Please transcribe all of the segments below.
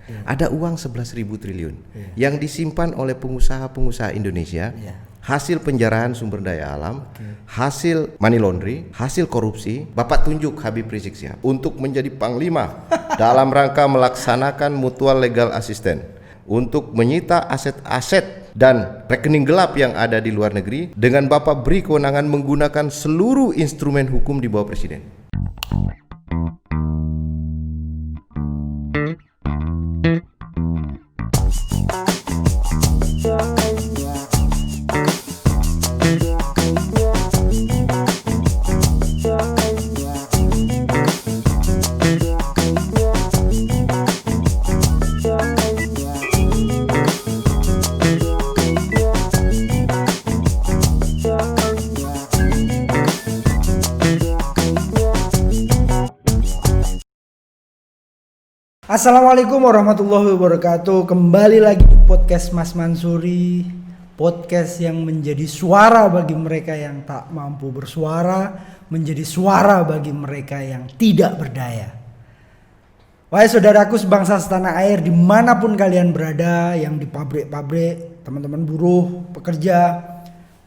Ada uang 11.000 triliun yang disimpan oleh pengusaha-pengusaha Indonesia. Hasil penjarahan sumber daya alam, hasil money laundry, hasil korupsi. Bapak tunjuk Habib Rizik Syihab untuk menjadi panglima dalam rangka melaksanakan mutual legal assistance untuk menyita aset-aset dan rekening gelap yang ada di luar negeri, dengan Bapak beri kewenangan menggunakan seluruh instrumen hukum di bawah Presiden. Assalamualaikum warahmatullahi wabarakatuh. Kembali lagi di podcast Mas Mansuri, podcast yang menjadi suara bagi mereka yang tak mampu bersuara, menjadi suara bagi mereka yang tidak berdaya. Wahai saudaraku sebangsa setanah air, dimanapun kalian berada, yang di pabrik-pabrik, teman-teman buruh, pekerja,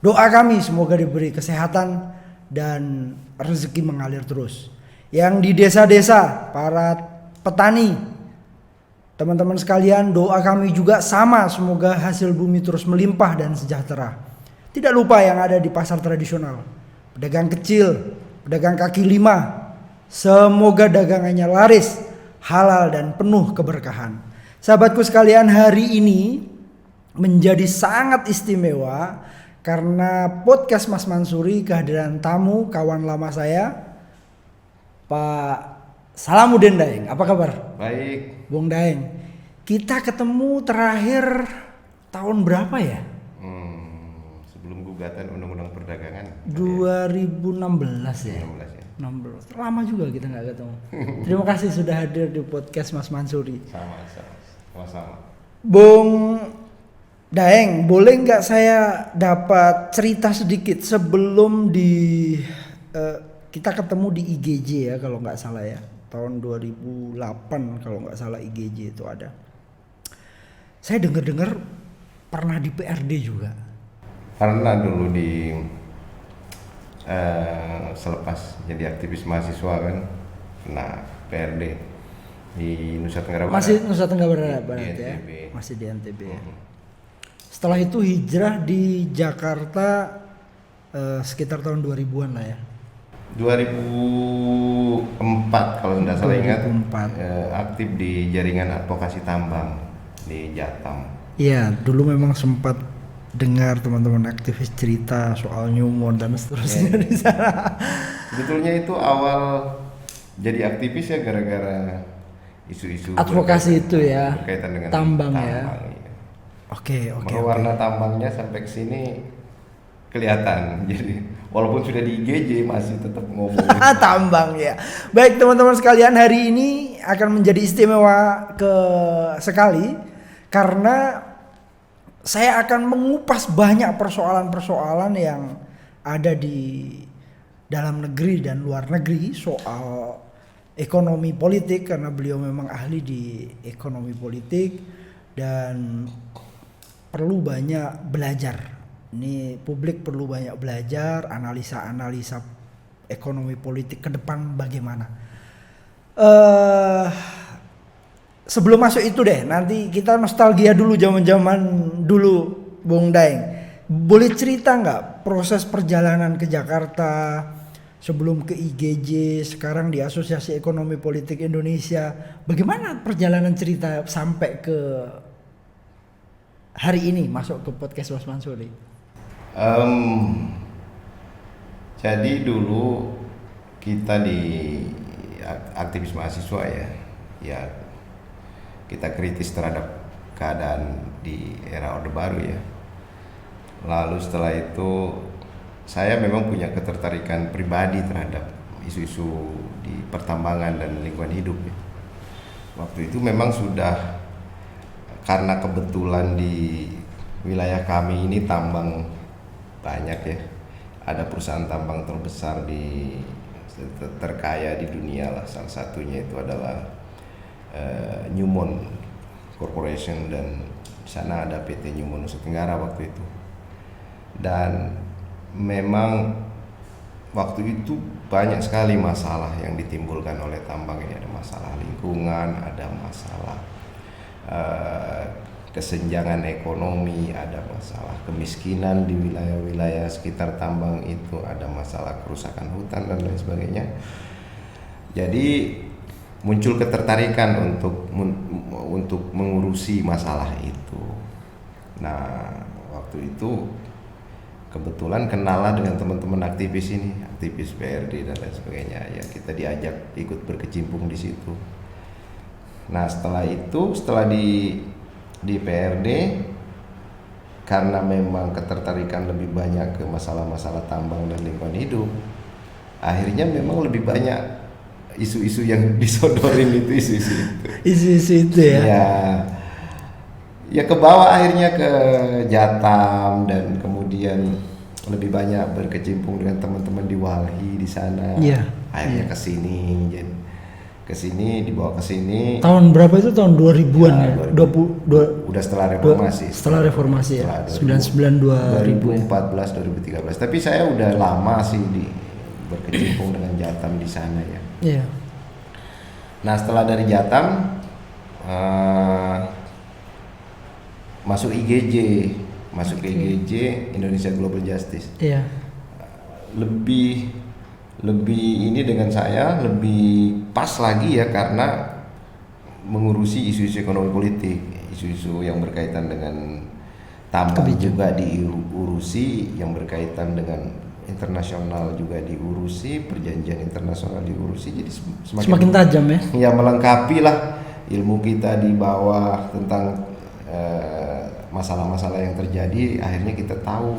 doa kami semoga diberi kesehatan dan rezeki mengalir terus. Yang di desa-desa, para petani, teman-teman sekalian, doa kami juga sama, semoga hasil bumi terus melimpah dan sejahtera. Tidak lupa yang ada di pasar tradisional, pedagang kecil, pedagang kaki lima, semoga dagangannya laris, halal dan penuh keberkahan. Sahabatku sekalian, hari ini menjadi sangat istimewa karena podcast Mas Mansuri kehadiran tamu kawan lama saya, Pak Salamuddin Daeng. Apa kabar? Baik. Bung Daeng, kita ketemu terakhir tahun berapa ya? Sebelum gugatan Undang-Undang Perdagangan 2016 ya? 16 ya. 16. Lama juga kita nggak ketemu. Terima kasih sudah hadir di podcast Mas Mansuri. Sama-sama. Bung Daeng, boleh nggak saya dapat cerita sedikit sebelum kita ketemu di IGJ ya kalau nggak salah ya, tahun 2008 kalau nggak salah IGJ itu ada. Saya dengar pernah di PRD juga. Karena dulu di selepas jadi aktivis mahasiswa kan, nah PRD di Nusa Tenggara Barat. Masih Nusa Tenggara Barat di ya, NTB. masih di NTB ya. Setelah itu hijrah di Jakarta sekitar tahun 2000-an lah ya. 2004 kalau tidak salah ingat, 2004. aktif di jaringan advokasi tambang di Jatam. Iya, dulu memang sempat dengar teman-teman aktivis cerita soal Newmont dan seterusnya di sana. Sebetulnya itu awal jadi aktivis ya gara-gara isu-isu Advokasi itu ya, berkaitan dengan tambang ya. Iya. Oke. Warna tambangnya sampai ke sini kelihatan. Jadi walaupun sudah di IGJ masih tetap ngomong. Tambang ya. Baik teman-teman sekalian, hari ini akan menjadi istimewa sekali karena saya akan mengupas banyak persoalan-persoalan yang ada di dalam negeri dan luar negeri soal ekonomi politik, karena beliau memang ahli di ekonomi politik dan perlu banyak belajar. Ini publik perlu banyak belajar analisa ekonomi politik ke depan bagaimana. Sebelum masuk itu deh, nanti kita nostalgia dulu zaman-zaman dulu, Bung Daeng. Boleh cerita nggak proses perjalanan ke Jakarta sebelum ke IGJ, sekarang di Asosiasi Ekonomi Politik Indonesia? Bagaimana perjalanan cerita sampai ke hari ini masuk ke podcast Mas Mansuri? Jadi dulu kita di aktivis mahasiswa ya kita kritis terhadap keadaan di era Orde Baru ya. Lalu setelah itu saya memang punya ketertarikan pribadi terhadap isu-isu di pertambangan dan lingkungan hidup ya. Waktu itu memang sudah, karena kebetulan di wilayah kami ini tambang banyak ya. Ada perusahaan tambang terbesar terkaya di dunia lah, salah satunya itu adalah Newmont Corporation, dan di sana ada PT Newmont Nusa Tenggara waktu itu. Dan memang waktu itu banyak sekali masalah yang ditimbulkan oleh tambang ini. Ada masalah lingkungan, ada masalah kesenjangan ekonomi, ada masalah kemiskinan di wilayah-wilayah sekitar tambang itu, ada masalah kerusakan hutan dan lain sebagainya. Jadi muncul ketertarikan untuk mengurusi masalah itu. Nah, waktu itu kebetulan kenalan dengan teman-teman aktivis ini, aktivis PRD dan lain sebagainya. Ya, kita diajak ikut berkecimpung di situ. Nah, setelah di PRD, karena memang ketertarikan lebih banyak ke masalah-masalah tambang dan lingkungan hidup, akhirnya memang lebih banyak isu-isu yang disodorin itu, isu-isu itu ya. Ya ke bawah akhirnya ke Jatam, dan kemudian lebih banyak berkecimpung dengan teman-teman di Walhi di sana. Akhirnya ke sini dibawa ke sini. Tahun berapa itu? Tahun 2000-an ya? 20 udah setelah reformasi. Setelah reformasi ya. 99 2014 2013. Tapi saya udah lama sih berkecimpung dengan Jatam di sana ya. Iya. Nah, setelah dari Jatam masuk IGJ, ke IGJ, Indonesia Global Justice. Iya. Lebih ini dengan saya lebih pas lagi ya, karena mengurusi isu-isu ekonomi politik, isu-isu yang berkaitan dengan tambang juga diurusi, yang berkaitan dengan internasional juga diurusi, perjanjian internasional diurusi. Jadi semakin tajam ya. Ya, melengkapi lah ilmu kita di bawah tentang masalah-masalah yang terjadi. Akhirnya kita tahu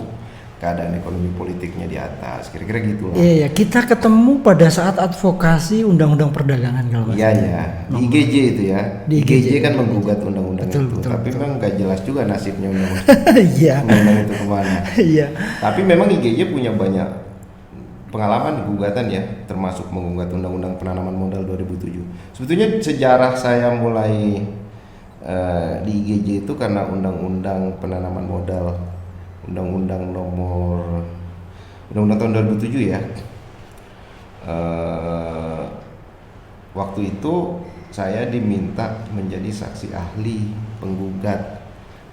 keadaan ekonomi politiknya di atas, kira-kira gitu lah. Iya, kita ketemu pada saat advokasi undang-undang perdagangan kalau Iya, di IGJ itu ya. Di IGJ kan menggugat undang-undang itu, tapi memang nggak jelas juga nasibnya undang-undang itu kemana. Iya. Tapi memang IGJ punya banyak pengalaman gugatan ya, termasuk menggugat undang-undang penanaman modal 2007. Sebetulnya sejarah saya mulai di IGJ itu karena undang-undang penanaman modal, undang-undang tahun 2007 ya. Waktu itu saya diminta menjadi saksi ahli penggugat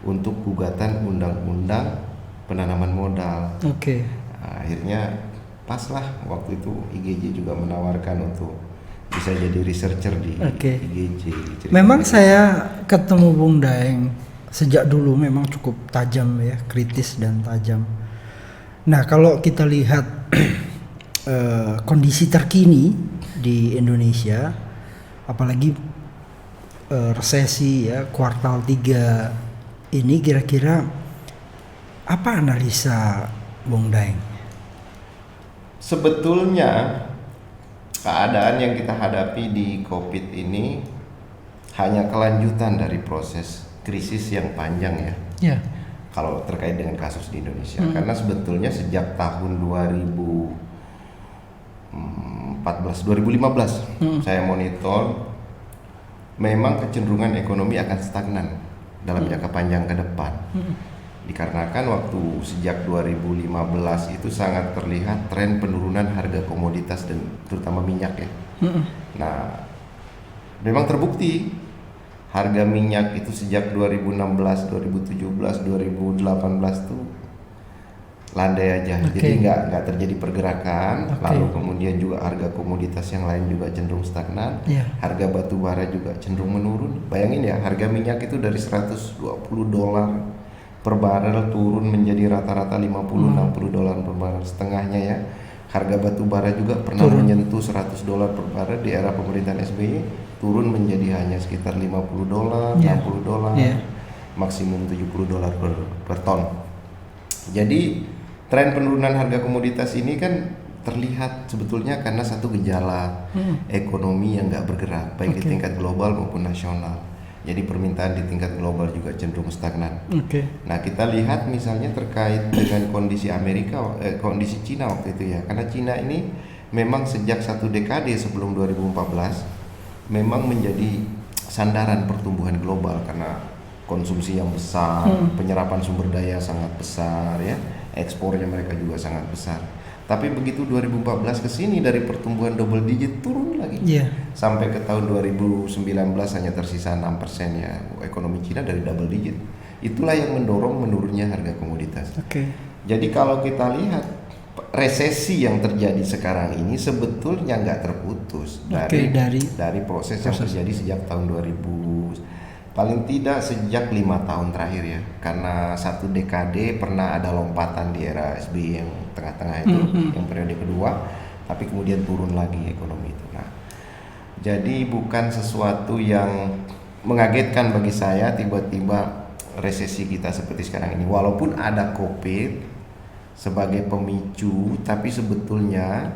untuk gugatan undang-undang penanaman modal. Oke. Nah, akhirnya pas lah waktu itu IGJ juga menawarkan untuk bisa jadi researcher di IGJ. Memang saya ketemu Bung Daeng sejak dulu memang cukup tajam ya, kritis dan tajam. Nah, kalau kita lihat kondisi terkini di Indonesia, apalagi resesi ya kuartal 3 ini, kira-kira apa analisa Bung Daeng? Sebetulnya keadaan yang kita hadapi di COVID ini hanya kelanjutan dari proses krisis yang panjang ya. Ya. Kalau terkait dengan kasus di Indonesia, karena sebetulnya sejak tahun 2015 saya monitor, memang kecenderungan ekonomi akan stagnan dalam jangka panjang ke depan. Dikarenakan waktu sejak 2015 itu sangat terlihat tren penurunan harga komoditas dan terutama minyak ya. Nah, memang terbukti harga minyak itu sejak 2016, 2017, 2018 tuh landai aja. Jadi nggak terjadi pergerakan. Lalu kemudian juga harga komoditas yang lain juga cenderung stagnan. Harga batu bara juga cenderung menurun. Bayangin ya, harga minyak itu dari $120 per barel turun menjadi rata-rata $50-60 per barel, setengahnya ya. Harga batu bara juga pernah menyentuh $100 per barel di era pemerintahan SBY, turun menjadi hanya sekitar $50, $60, maksimum $70 per ton. Jadi tren penurunan harga komoditas ini kan terlihat sebetulnya karena satu gejala ekonomi yang nggak bergerak, baik di tingkat global maupun nasional. Jadi permintaan di tingkat global juga cenderung stagnan. Nah, kita lihat misalnya terkait dengan kondisi kondisi Cina waktu itu ya, karena Cina ini memang sejak satu dekade sebelum 2014 memang menjadi sandaran pertumbuhan global karena konsumsi yang besar, penyerapan sumber daya sangat besar ya, ekspornya mereka juga sangat besar. Tapi begitu 2014 ke sini dari pertumbuhan double digit turun lagi. Sampai ke tahun 2019 hanya tersisa 6% ya ekonomi Cina dari double digit. Itulah yang mendorong menurunnya harga komoditas. Jadi kalau kita lihat resesi yang terjadi sekarang ini sebetulnya nggak terputus dari proses yang terjadi sejak tahun 2000. Paling tidak sejak 5 tahun terakhir ya, karena 1 dekade pernah ada lompatan di era SBY yang tengah-tengah itu, yang periode kedua, tapi kemudian turun lagi ekonomi itu. Nah, jadi bukan sesuatu yang mengagetkan bagi saya tiba-tiba resesi kita seperti sekarang ini, walaupun ada COVID sebagai pemicu, tapi sebetulnya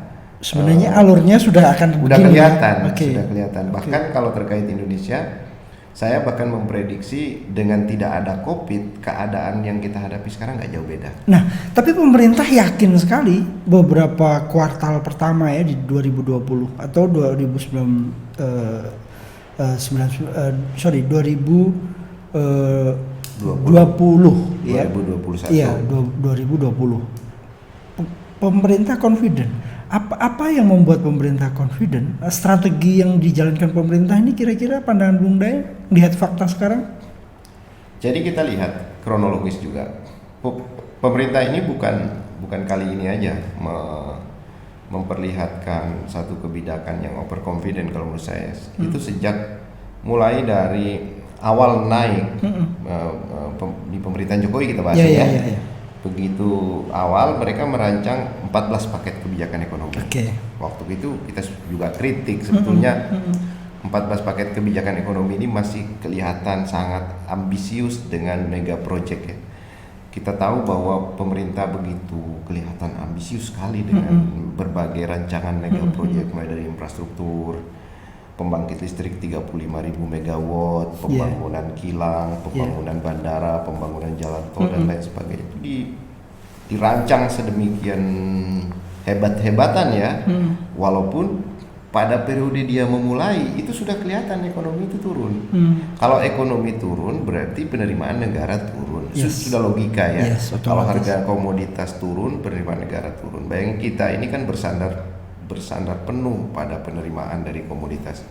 alurnya sudah akan kelihatan, sudah kelihatan. Bahkan kalau terkait Indonesia, saya bahkan memprediksi dengan tidak ada COVID, keadaan yang kita hadapi sekarang nggak jauh beda. Nah, tapi pemerintah yakin sekali beberapa kuartal pertama ya di 2020 atau 2020 ya. 2021. Iya, 2020. Pemerintah confident. Apa yang membuat pemerintah confident? Strategi yang dijalankan pemerintah ini kira-kira pandangan Bung Daeng lihat fakta sekarang? Jadi kita lihat kronologis juga. Pemerintah ini bukan kali ini aja memperlihatkan satu kebijakan yang overconfident kalau menurut saya. Itu sejak mulai dari awal naik di pemerintahan Jokowi kita bahas ya. Begitu awal mereka merancang 14 paket kebijakan ekonomi. Waktu itu kita juga kritik sebetulnya 14 paket kebijakan ekonomi ini masih kelihatan sangat ambisius dengan mega project ya. Kita tahu bahwa pemerintah begitu kelihatan ambisius sekali dengan berbagai rancangan mega project, mulai dari infrastruktur, pembangkit listrik 35.000 megawatt, pembangunan kilang, pembangunan bandara, pembangunan jalan tol dan lain sebagainya. Itu dirancang sedemikian hebat-hebatan ya. Walaupun pada periode dia memulai itu sudah kelihatan ekonomi itu turun. Kalau ekonomi turun berarti penerimaan negara turun. Sudah logika ya. Kalau harga komoditas turun, penerimaan negara turun. Bayangin kita ini kan bersandar penuh pada penerimaan dari komoditas,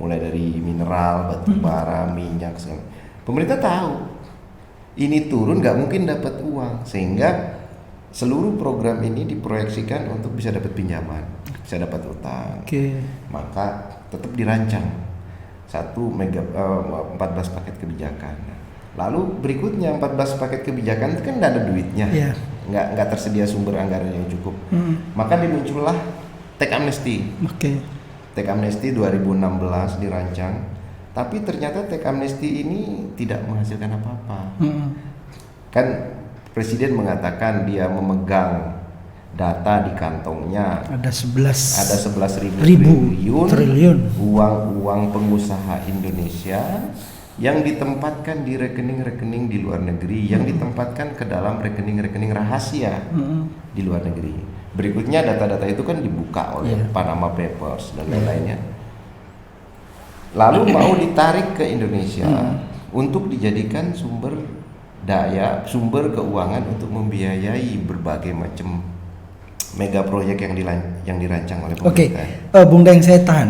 mulai dari mineral, batu bara, minyak. Pemerintah tahu ini turun nggak mungkin dapat uang, sehingga seluruh program ini diproyeksikan untuk bisa dapat pinjaman, bisa dapat utang. Maka tetap dirancang 14 paket kebijakan. Lalu berikutnya 14 paket kebijakan itu kan nggak ada duitnya, nggak tersedia sumber anggaran yang cukup. Maka dimuncullah Teks amnesti. Teks amnesti 2016 dirancang, tapi ternyata teks amnesti ini tidak menghasilkan apa-apa. Kan Presiden mengatakan dia memegang data di kantongnya. Ada 11 triliun uang pengusaha Indonesia yang ditempatkan di rekening-rekening di luar negeri, yang ditempatkan ke dalam rekening-rekening rahasia di luar negeri. Berikutnya data-data itu kan dibuka oleh Panama Papers dan lain-lainnya. Lalu mau ditarik ke Indonesia untuk dijadikan sumber keuangan untuk membiayai berbagai macam mega proyek yang dirancang oleh pemerintah. Bung Daeng saya tahan.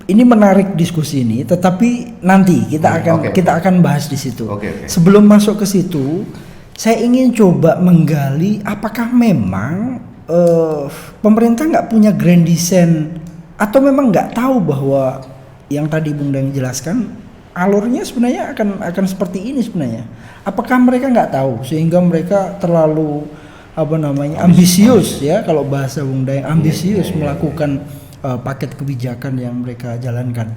Ini menarik diskusi ini, tetapi nanti kita akan bahas di situ. Sebelum masuk ke situ, saya ingin coba menggali apakah memang pemerintah nggak punya grand design atau memang nggak tahu bahwa yang tadi Bung Daeng jelaskan alurnya sebenarnya akan seperti ini sebenarnya. Apakah mereka nggak tahu sehingga mereka terlalu ambisius ya, kalau bahasa Bung Daeng ambisius melakukan paket kebijakan yang mereka jalankan.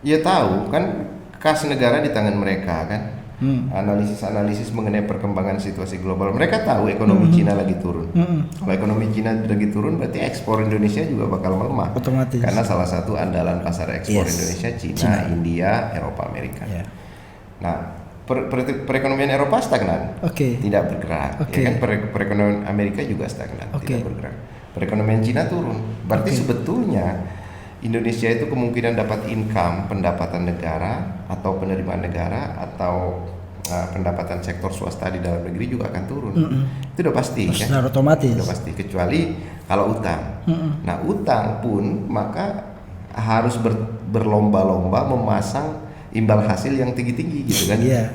Ya tahu kan, kas negara di tangan mereka kan. Analisis mengenai perkembangan situasi global, mereka tahu ekonomi Cina lagi turun. Kalau ekonomi Cina lagi turun berarti ekspor Indonesia juga bakal melemah, otomatis, karena salah satu andalan pasar ekspor Indonesia Cina, India, Eropa, Amerika. Nah, perekonomian Eropa stagnan, tidak bergerak. Ya kan, perekonomian Amerika juga stagnan, tidak bergerak. Perekonomian Cina turun, berarti sebetulnya Indonesia itu kemungkinan dapat income pendapatan negara atau penerimaan negara atau pendapatan sektor swasta di dalam negeri juga akan turun. Itu udah pasti kan? Secara otomatis. Udah pasti, kecuali kalau utang. Nah, utang pun maka harus berlomba-lomba memasang imbal hasil yang tinggi-tinggi gitu kan. Iya.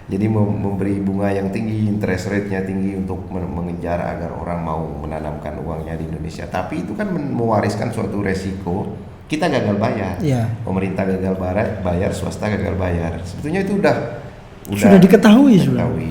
Jadi memberi bunga yang tinggi, interest rate-nya tinggi untuk mengejar agar orang mau menanamkan uangnya di Indonesia. Tapi itu kan mewariskan suatu resiko, kita gagal bayar. Iya. Pemerintah gagal bayar, swasta gagal bayar. Sebetulnya itu sudah diketahui.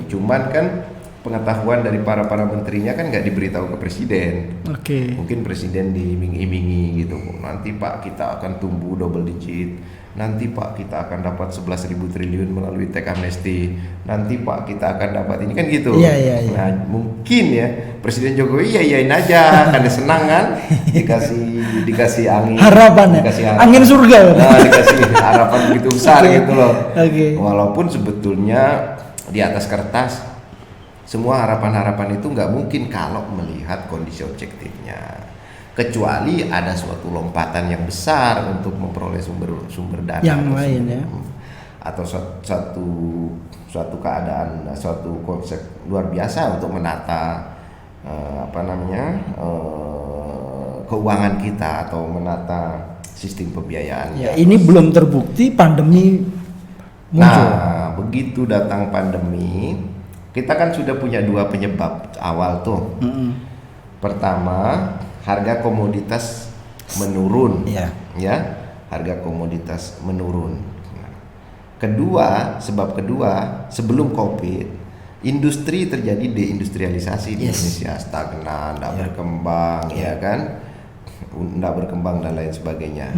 Cuman kan pengetahuan dari para menterinya kan nggak diberitahu ke presiden. Oke. Mungkin presiden diiming-imingi gitu. Nanti Pak kita akan tumbuh double digit. Nanti Pak kita akan dapat 11.000 triliun melalui teks amnesti. Nanti Pak kita akan dapat ini kan gitu. Iya. Nah mungkin ya Presiden Jokowi iyain aja karena senang kan dikasih angin. Harapan ya. Angin surga. Nah, dikasih harapan begitu besar gitu loh. Okay. Walaupun sebetulnya di atas kertas semua harapan-harapan itu nggak mungkin kalau melihat kondisi objektifnya. Kecuali ada suatu lompatan yang besar untuk memperoleh sumber dana yang lain ya, atau suatu keadaan, suatu konsep luar biasa untuk menata keuangan kita atau menata sistem pembiayaan. Ya, ini belum terbukti pandemi muncul. Nah, begitu datang pandemi, kita kan sudah punya dua penyebab awal tuh. Pertama, harga komoditas menurun, ya, harga komoditas menurun. Sebab kedua, sebelum COVID, industri terjadi deindustrialisasi di Indonesia, stagnan, tidak berkembang, ya kan, tidak berkembang dan lain sebagainya.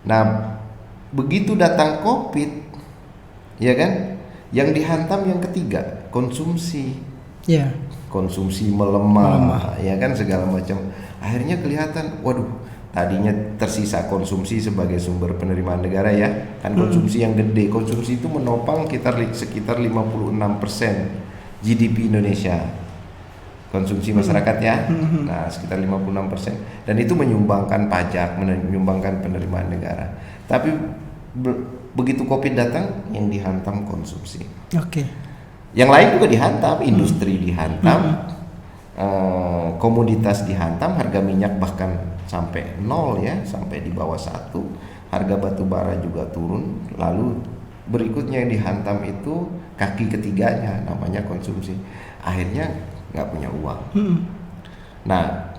Nah, begitu datang COVID, ya kan, yang dihantam yang ketiga, konsumsi. Konsumsi melemah, ya kan, segala macam. Akhirnya kelihatan, waduh, tadinya tersisa konsumsi sebagai sumber penerimaan negara ya, kan konsumsi yang gede. Konsumsi itu menopang sekitar 56% GDP Indonesia. Konsumsi masyarakat ya, nah sekitar 56%. Dan itu menyumbangkan pajak, menyumbangkan penerimaan negara. Tapi begitu COVID datang, yang dihantam konsumsi. Yang lain juga dihantam, industri dihantam, komoditas dihantam, harga minyak bahkan sampai 0 ya, sampai di bawah 1, harga batu bara juga turun. Lalu berikutnya yang dihantam itu kaki ketiganya, namanya konsumsi. Akhirnya nggak punya uang. Nah,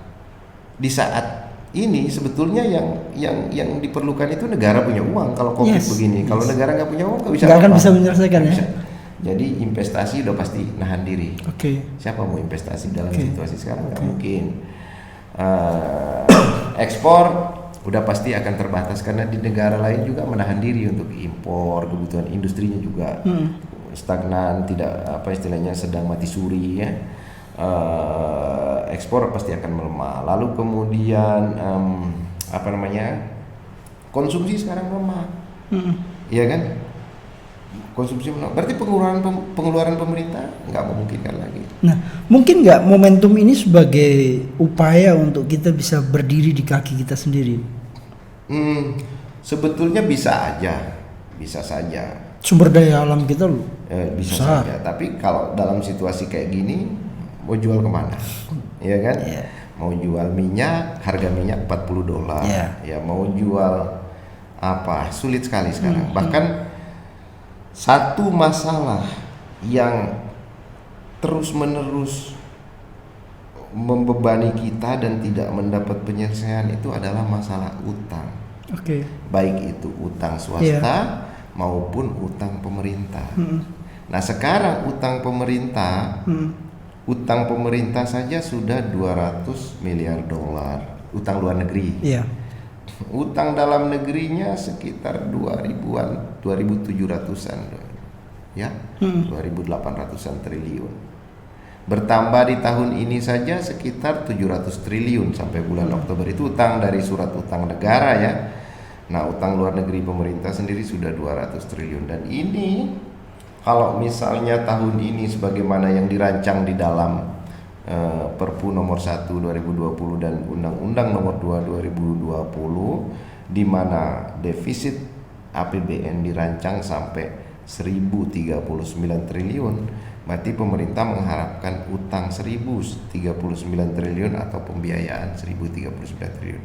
di saat ini sebetulnya yang diperlukan itu negara punya uang. Kalau COVID begini, kalau negara nggak punya uang nggak akan bisa menyelesaikan ya. Jadi investasi udah pasti nahan diri. Siapa mau investasi dalam situasi sekarang? Nggak mungkin. Ekspor udah pasti akan terbatas karena di negara lain juga menahan diri untuk impor, kebutuhan industrinya juga stagnan, tidak istilahnya sedang mati suri ya. Ekspor pasti akan melemah. Lalu kemudian konsumsi sekarang melemah, iya kan? Konsumsi melemah. Berarti pengeluaran pemerintah nggak memungkinkan lagi. Nah, mungkin nggak momentum ini sebagai upaya untuk kita bisa berdiri di kaki kita sendiri? Sebetulnya bisa saja. Sumber daya alam kita loh. Bisa saja. Tapi kalau dalam situasi kayak gini, mau jual kemana? Ya kan? Mau jual minyak, harga minyak $40. Ya mau jual apa? Sulit sekali sekarang. Bahkan satu masalah yang terus-menerus membebani kita dan tidak mendapat penyelesaian itu adalah masalah utang. Baik itu utang swasta maupun utang pemerintah. Nah, sekarang utang pemerintah saja sudah $200 miliar, utang luar negeri. Utang dalam negerinya sekitar 2.700-an ya, 2.800-an triliun. Bertambah di tahun ini saja sekitar 700 triliun sampai bulan Oktober. Itu utang dari surat utang negara ya. Nah, utang luar negeri pemerintah sendiri sudah 200 triliun. Dan ini kalau misalnya tahun ini sebagaimana yang dirancang di dalam Perpu nomor 1 2020 dan Undang-Undang nomor 2 2020 di mana defisit APBN dirancang sampai 1.039 triliun, berarti pemerintah mengharapkan utang 1.039 triliun atau pembiayaan 1.039 triliun.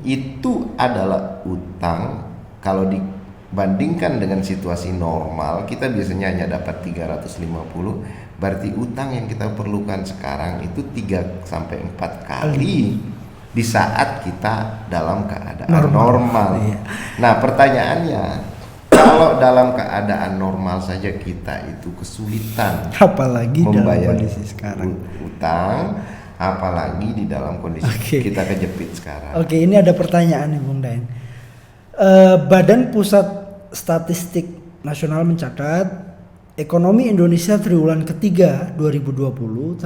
Itu adalah utang, kalau dibandingkan dengan situasi normal kita biasanya hanya dapat 350, berarti utang yang kita perlukan sekarang itu 3 sampai 4 kali di saat kita dalam keadaan normal. Iya. Nah, pertanyaannya, kalau dalam keadaan normal saja kita itu kesulitan Apalagi dalam membayar kondisi sekarang. utang, apalagi di dalam kondisi kita kejepit sekarang. Oke, ini ada pertanyaan nih Bung Daeng. Badan Pusat Statistik Nasional mencatat ekonomi Indonesia triwulan ketiga 2020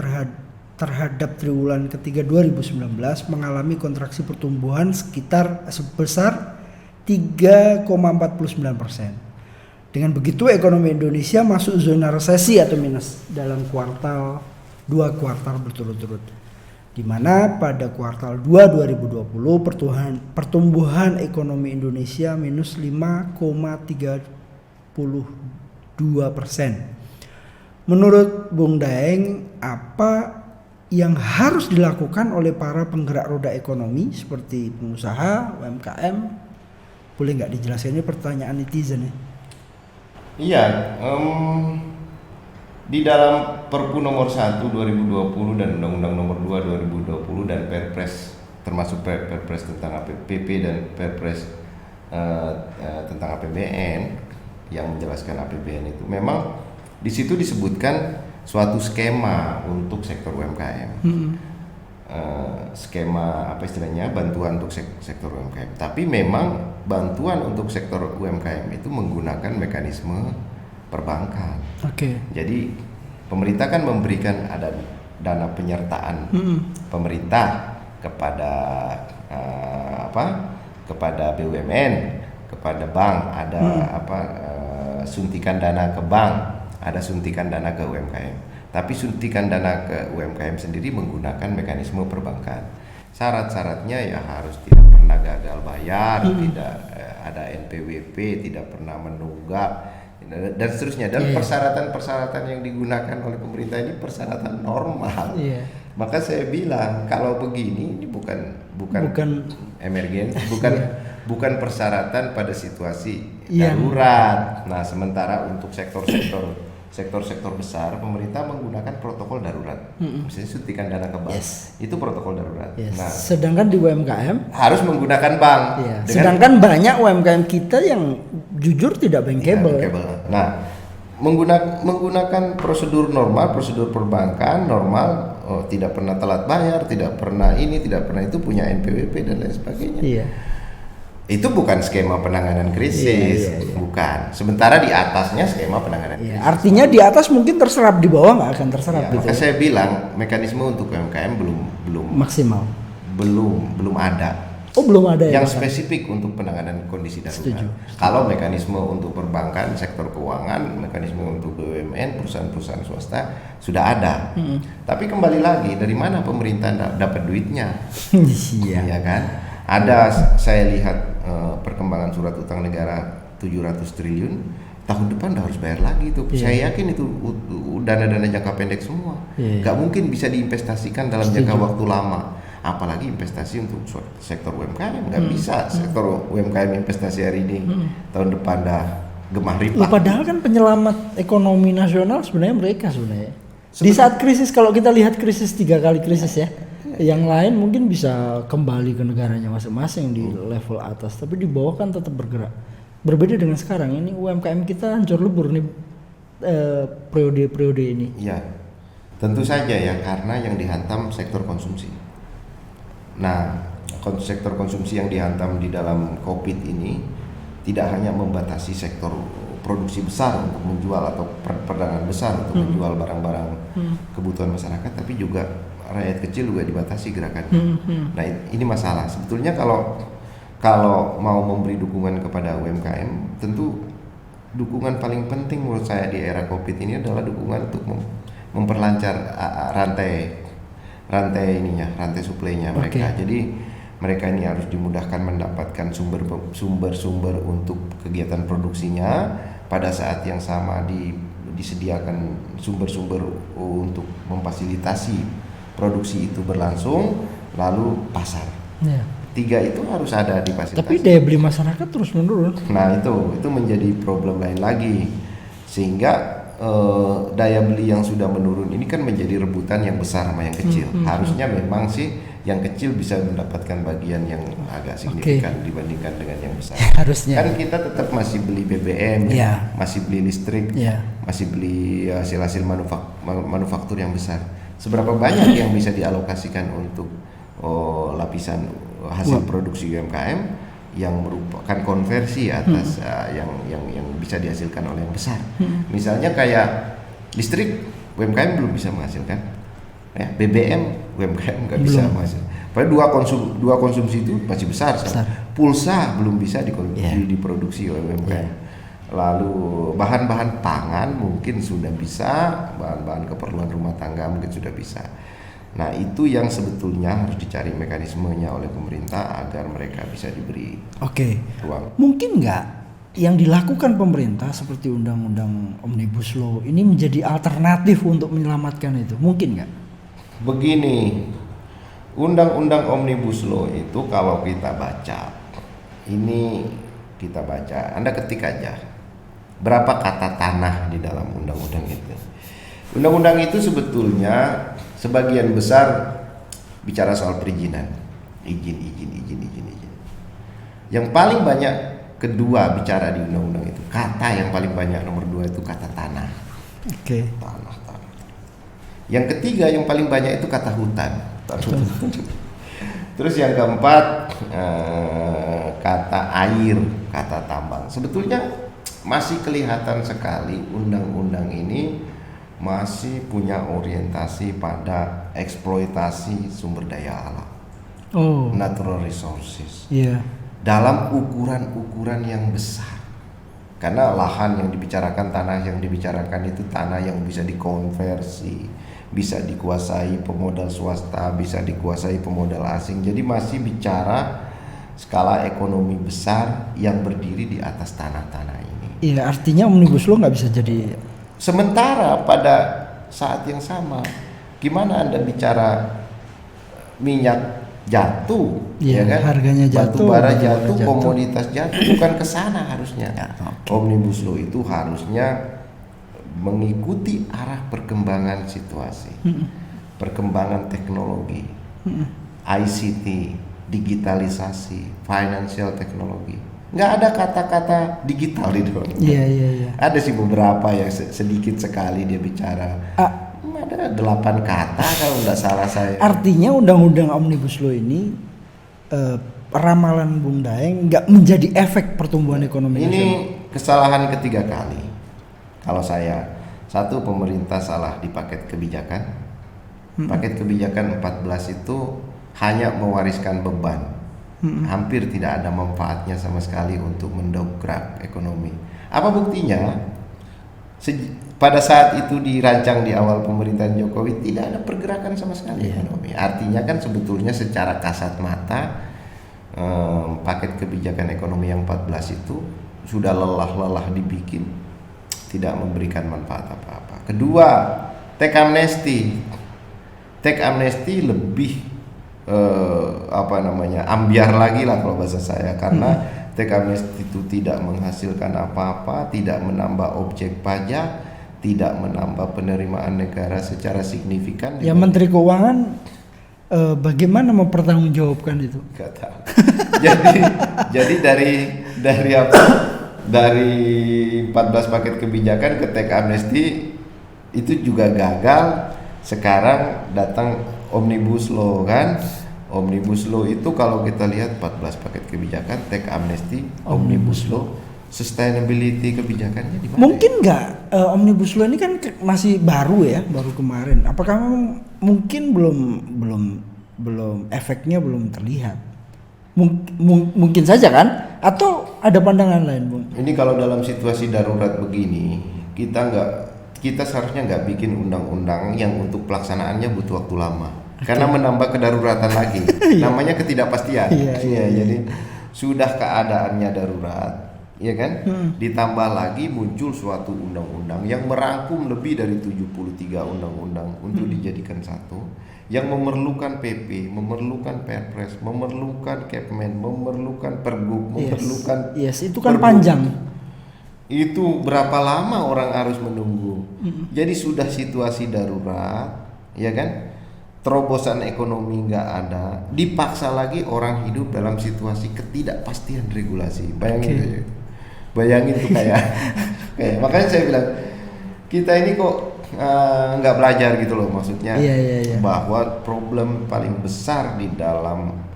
terhadap triwulan ketiga 2019 mengalami kontraksi pertumbuhan sebesar 3,49%. Dengan begitu ekonomi Indonesia masuk zona resesi atau minus dalam 2 kuartal berturut-turut. Di mana pada kuartal 2 2020 pertumbuhan ekonomi Indonesia minus 5,32%. Menurut Bung Daeng, apa yang harus dilakukan oleh para penggerak roda ekonomi seperti pengusaha, UMKM? Boleh nggak dijelaskan, ini pertanyaan netizen ya? Iya, di dalam Perpu nomor 1 2020 dan Undang-Undang nomor 2 2020 dan Perpres, termasuk Perpres tentang PP dan Perpres tentang APBN yang menjelaskan APBN itu, memang di situ disebutkan suatu skema untuk sektor UMKM. Skema apa istilahnya, bantuan untuk sektor UMKM. Tapi memang bantuan untuk sektor UMKM itu menggunakan mekanisme perbankan. Oke. Jadi pemerintah kan memberikan ada dana penyertaan pemerintah kepada kepada BUMN, kepada bank, ada suntikan dana ke bank, ada suntikan dana ke UMKM. Tapi suntikan dana ke UMKM sendiri menggunakan mekanisme perbankan. Syarat-syaratnya ya harus tidak pernah gagal bayar, tidak ada NPWP, tidak pernah menunggak, dan seterusnya. Dan persyaratan-persyaratan yang digunakan oleh pemerintah ini persyaratan normal. Maka saya bilang kalau begini ini bukan emergensi, bukan persyaratan pada situasi darurat. Nah, sementara untuk sektor-sektor besar pemerintah menggunakan protokol darurat, misalnya suntikan dana ke bank, itu protokol darurat. Nah, sedangkan di UMKM harus menggunakan bank. Sedangkan banyak UMKM kita yang jujur tidak bankable. Nah, menggunakan prosedur normal, prosedur perbankan normal, tidak pernah telat bayar, tidak pernah itu, punya NPWP dan lain sebagainya. Itu bukan skema penanganan krisis, bukan. Sementara di atasnya skema penanganan krisis. Artinya di atas mungkin terserap, di bawah nggak akan terserap. Maka saya bilang mekanisme untuk UMKM belum maksimal, belum ada. Belum ada yang spesifik untuk penanganan kondisi darurat. Setuju. Kalau mekanisme untuk perbankan, sektor keuangan, mekanisme untuk BUMN, perusahaan-perusahaan swasta sudah ada. Tapi kembali lagi, dari mana pemerintah dapat duitnya? Iya kan? Ada, saya lihat perkembangan surat utang negara 700 triliun, tahun depan udah harus bayar lagi tuh. Saya yakin itu dana-dana jangka pendek semua. Gak mungkin bisa diinvestasikan dalam jangka waktu lama. Apalagi investasi untuk sektor UMKM, nggak bisa sektor UMKM investasi hari ini, tahun depan dah gemah ripah. Padahal kan penyelamat ekonomi nasional sebenarnya mereka sebenarnya. Di saat krisis, kalau kita lihat krisis 3 kali krisis ya, yang lain mungkin bisa kembali ke negaranya masing-masing di level atas, tapi di bawah kan tetap bergerak. Berbeda dengan sekarang ini, UMKM kita hancur lebur nih periode-periode ini. Iya, tentu saja ya, karena yang dihantam sektor konsumsi. Nah, sektor konsumsi yang dihantam di dalam COVID ini tidak hanya membatasi sektor produksi besar untuk menjual atau perdagangan besar untuk menjual barang-barang kebutuhan masyarakat, tapi juga rakyat kecil juga dibatasi gerakannya. Nah, ini masalah. Sebetulnya kalau mau memberi dukungan kepada UMKM, tentu dukungan paling penting menurut saya di era COVID ini adalah dukungan untuk memperlancar rantai suplainya mereka. Jadi mereka ini harus dimudahkan mendapatkan sumber-sumber untuk kegiatan produksinya. Pada saat yang sama disediakan sumber-sumber untuk memfasilitasi produksi itu berlangsung, lalu pasar. Ya. 3 itu harus ada difasilitasi. Tapi daya beli masyarakat terus menurun. Nah itu menjadi problem lain lagi, sehingga daya beli yang sudah menurun ini kan menjadi rebutan yang besar sama yang kecil. Harusnya memang sih yang kecil bisa mendapatkan bagian yang agak signifikan dibandingkan dengan yang besar. Harusnya. Kan kita tetap masih beli BBM, masih beli listrik, masih beli hasil-hasil manufaktur yang besar. Seberapa banyak yang bisa dialokasikan untuk lapisan hasil produksi UMKM yang merupakan konversi atas yang bisa dihasilkan oleh yang besar. Misalnya kayak listrik, UMKM belum bisa menghasilkan. Ya, BBM, UMKM nggak bisa menghasilkan. Padahal dua konsumsi itu masih besar. Pulsa belum bisa diproduksi oleh UMKM. Lalu bahan-bahan pangan mungkin sudah bisa, bahan-bahan keperluan rumah tangga mungkin sudah bisa. Nah itu yang sebetulnya harus dicari mekanismenya oleh pemerintah agar mereka bisa diberi ruang. Mungkin nggak yang dilakukan pemerintah seperti undang-undang Omnibus Law ini menjadi alternatif untuk menyelamatkan itu? Mungkin nggak? Begini, undang-undang Omnibus Law itu kalau kita baca, Anda ketik aja berapa kata tanah di dalam undang-undang itu. Undang-undang itu sebetulnya sebagian besar bicara soal perizinan, izin. Yang paling banyak kedua bicara di undang-undang itu, kata yang paling banyak nomor 2 itu kata tanah. Tanah. Yang ketiga yang paling banyak itu kata hutan. Terus yang keempat kata air, kata tambang. Sebetulnya masih kelihatan sekali undang-undang ini masih punya orientasi pada eksploitasi sumber daya alam, natural resources, dalam ukuran-ukuran yang besar. Karena lahan yang dibicarakan, tanah yang dibicarakan itu tanah yang bisa dikonversi, bisa dikuasai pemodal swasta, bisa dikuasai pemodal asing. Jadi masih bicara skala ekonomi besar yang berdiri di atas tanah-tanah ini. Iya, artinya Omnibus Law nggak bisa jadi. Sementara pada saat yang sama, gimana Anda bicara minyak jatuh, kan? Harganya jatuh, batu bara jatuh, komoditas jatuh, bukan ke sana harusnya. Omnibus Law itu harusnya mengikuti arah perkembangan situasi, perkembangan teknologi, ICT, digitalisasi, financial technology. Nggak ada kata-kata digital di dalam. Iya. Ada sih beberapa yang sedikit sekali dia bicara. Ada 8 kata kalau nggak salah saya. Artinya undang-undang Omnibus Law ini ramalan Bung Daeng nggak menjadi efek pertumbuhan ekonomi ini nasional. Kesalahan ketiga kali. Kalau saya, satu, pemerintah salah di paket kebijakan. Paket kebijakan 14 itu hanya mewariskan beban. Hampir tidak ada manfaatnya sama sekali untuk mendongkrak ekonomi. Apa buktinya? Pada saat itu dirancang di awal pemerintahan Jokowi tidak ada pergerakan sama sekali ekonomi. Artinya kan sebetulnya secara kasat mata paket kebijakan ekonomi yang 14 itu sudah lelah dibikin, tidak memberikan manfaat apa-apa. Kedua, teks amnesti lebih ambiar lagi lah kalau bahasa saya, karena teks amnesti itu tidak menghasilkan apa-apa, tidak menambah objek pajak, tidak menambah penerimaan negara secara signifikan. Ya Menteri Keuangan bagaimana mempertanggungjawabkan itu? Gak tahu. jadi dari 14 paket kebijakan ke teks amnesti itu juga gagal. Sekarang datang Omnibus Law kan. Omnibus Law itu kalau kita lihat 14 paket kebijakan, teks amnesti, Omnibus Law, sustainability kebijakannya di mana? Mungkin nggak Omnibus Law ini kan masih baru ya, baru kemarin. Apakah mungkin belum efeknya belum terlihat? Mungkin saja kan? Atau ada pandangan lain, Bung? Ini kalau dalam situasi darurat begini, kita seharusnya nggak bikin undang-undang yang untuk pelaksanaannya butuh waktu lama. karena menambah kedaruratan lagi. Namanya ketidakpastian. Jadi sudah keadaannya darurat, ya kan? Ditambah lagi muncul suatu undang-undang yang merangkum lebih dari 73 undang-undang untuk dijadikan satu, yang memerlukan PP, memerlukan Perpres, memerlukan Kepmen, memerlukan Pergub, memerlukan itu kan panjang. Itu berapa lama orang harus menunggu. Jadi sudah situasi darurat, ya kan? Terobosan ekonomi nggak ada, dipaksa lagi orang hidup dalam situasi ketidakpastian regulasi. Bayangin tuh kayak makanya saya bilang kita ini kok nggak belajar gitu loh, maksudnya bahwa problem paling besar di dalam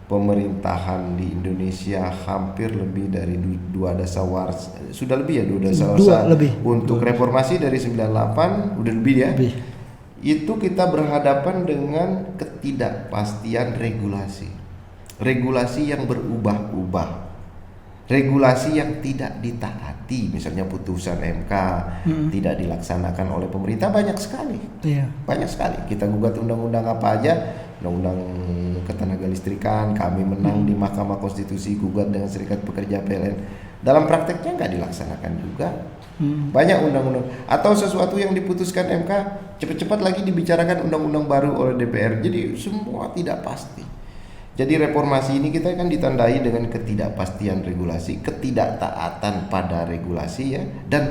pemerintahan di Indonesia hampir lebih dari 2 dasawarsa, sudah lebih ya 2 dasawarsa untuk reformasi dari 98 udah lebih ya. Itu kita berhadapan dengan ketidakpastian regulasi yang berubah-ubah, regulasi yang tidak ditaati, misalnya putusan MK tidak dilaksanakan oleh pemerintah banyak sekali. Banyak sekali. Kita gugat undang-undang apa aja, undang-undang ketenaga listrikan, kami menang di Mahkamah Konstitusi, gugat dengan Serikat Pekerja PLN. Dalam prakteknya nggak dilaksanakan juga. Banyak undang-undang atau sesuatu yang diputuskan MK cepat-cepat lagi dibicarakan undang-undang baru oleh DPR. Jadi semua tidak pasti. Jadi reformasi ini kita kan ditandai dengan ketidakpastian regulasi, ketidaktaatan pada regulasi ya, dan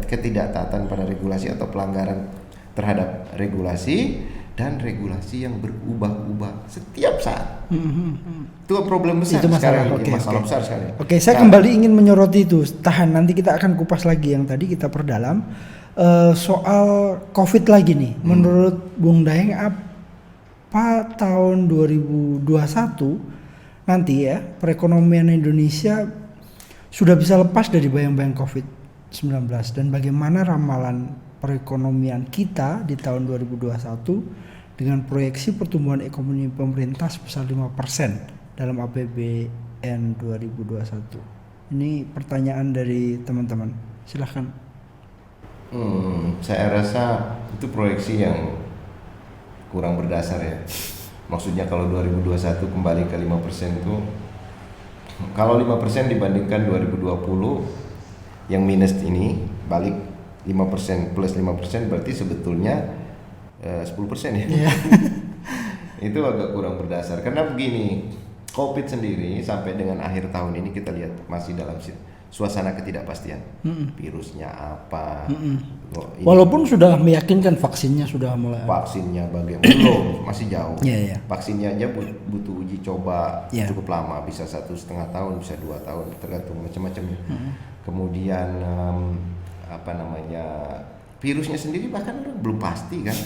ketidaktaatan pada regulasi atau pelanggaran terhadap regulasi, dan regulasi yang berubah-ubah setiap saat. Itu problem besar sekarang ini, masalah besar sekali. Saya kembali ingin menyoroti itu. Tahan, nanti kita akan kupas lagi yang tadi kita perdalam. Soal COVID lagi nih. Menurut Bung Daeng, apa tahun 2021 nanti ya perekonomian Indonesia sudah bisa lepas dari bayang-bayang COVID-19, dan bagaimana ramalan perekonomian kita di tahun 2021 dengan proyeksi pertumbuhan ekonomi pemerintah sebesar 5% dalam APBN 2021. Ini pertanyaan dari teman-teman. Silahkan. Saya rasa itu proyeksi yang kurang berdasar ya. Maksudnya kalau 2021 kembali ke 5% itu, kalau 5% dibandingkan 2020 yang minus ini balik 5% plus 5% berarti sebetulnya 10% ya. Itu agak kurang berdasar karena begini, COVID sendiri sampai dengan akhir tahun ini kita lihat masih dalam suasana ketidakpastian. Virusnya apa? Walaupun sudah meyakinkan vaksinnya sudah mulai. Vaksinnya bagaimana? Belum, masih jauh. Vaksinnya aja butuh uji coba cukup lama, bisa 1,5 tahun, bisa 2 tahun, tergantung macam-macamnya. Kemudian virusnya sendiri bahkan belum pasti kan.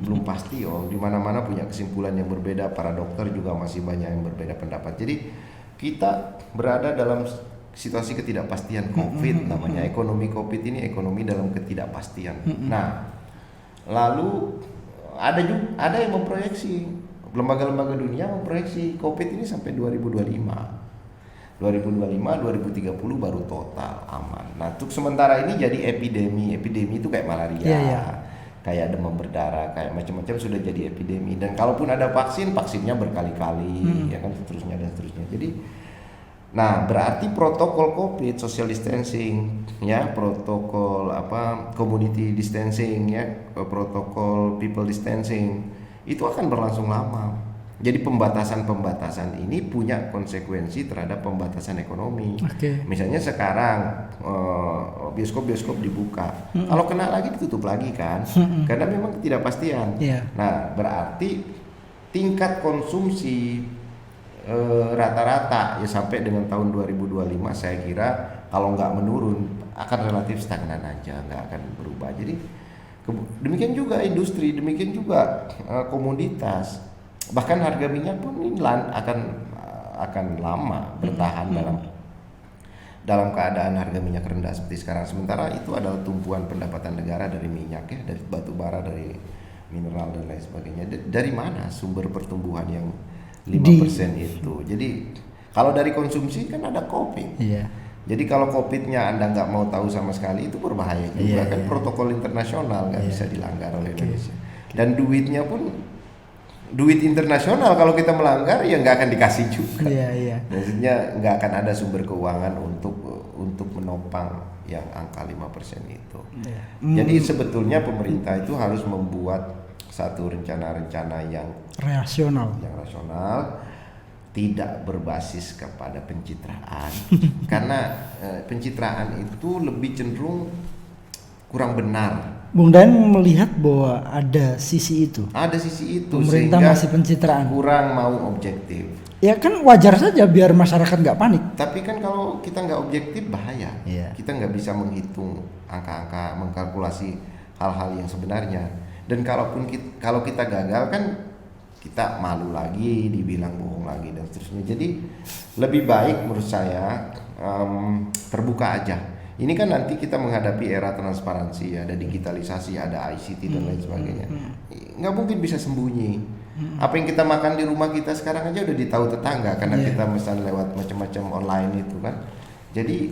Belum pasti di mana-mana punya kesimpulan yang berbeda, para dokter juga masih banyak yang berbeda pendapat. Jadi kita berada dalam situasi ketidakpastian COVID, namanya ekonomi COVID ini ekonomi dalam ketidakpastian. Nah, lalu ada yang memproyeksi, lembaga-lembaga dunia memproyeksi COVID ini sampai 2025. 2030 baru total aman. Nah, untuk sementara ini jadi epidemi itu kayak malaria, kayak demam berdarah, kayak macam-macam sudah jadi epidemi. Dan kalaupun ada vaksinnya berkali-kali, ya kan, seterusnya. Jadi, nah berarti protokol COVID, social distancing, ya, protokol community distancing, ya, protokol people distancing, itu akan berlangsung lama. Jadi pembatasan ini punya konsekuensi terhadap pembatasan ekonomi. Misalnya sekarang bioskop dibuka, kalau kena lagi ditutup lagi kan, karena memang ketidakpastian. Nah berarti tingkat konsumsi rata-rata ya sampai dengan tahun 2025 saya kira kalau nggak menurun akan relatif stagnan aja, nggak akan berubah. Jadi demikian juga industri, demikian juga komoditas. Bahkan harga minyak pun ini akan lama bertahan dalam keadaan harga minyak rendah seperti sekarang. Sementara itu adalah tumpuan pendapatan negara dari minyak, ya, dari batu bara, dari mineral dan lain sebagainya. Dari mana sumber pertumbuhan yang 5% itu? Jadi kalau dari konsumsi kan ada COVID. Jadi kalau COVID-nya Anda nggak mau tahu sama sekali, itu berbahaya juga. Kan protokol internasional nggak bisa dilanggar oleh Indonesia. Dan duitnya pun duit internasional, kalau kita melanggar ya nggak akan dikasih juga. Iya. Maksudnya nggak akan ada sumber keuangan untuk menopang yang angka 5% itu. Iya. Jadi sebetulnya pemerintah itu harus membuat satu rencana-rencana yang Rasional. tidak berbasis kepada pencitraan. Karena pencitraan itu lebih cenderung kurang benar. Bung Daeng melihat bahwa ada sisi itu. Ada sisi itu Pemerintah sehingga masih pencitraan. kurang mau objektif. Ya kan wajar saja biar masyarakat nggak panik. Tapi kan kalau kita nggak objektif bahaya. Iya. Kita nggak bisa menghitung angka-angka, mengkalkulasi hal-hal yang sebenarnya. Dan kalau kita gagal kan kita malu lagi, dibilang bohong lagi dan seterusnya. Jadi lebih baik menurut saya terbuka aja. Ini kan nanti kita menghadapi era transparansi, ada digitalisasi, ada ICT dan lain sebagainya. Nggak mungkin bisa sembunyi. Apa yang kita makan di rumah kita sekarang aja udah ditahu tetangga karena kita pesan lewat macam-macam online itu kan. Jadi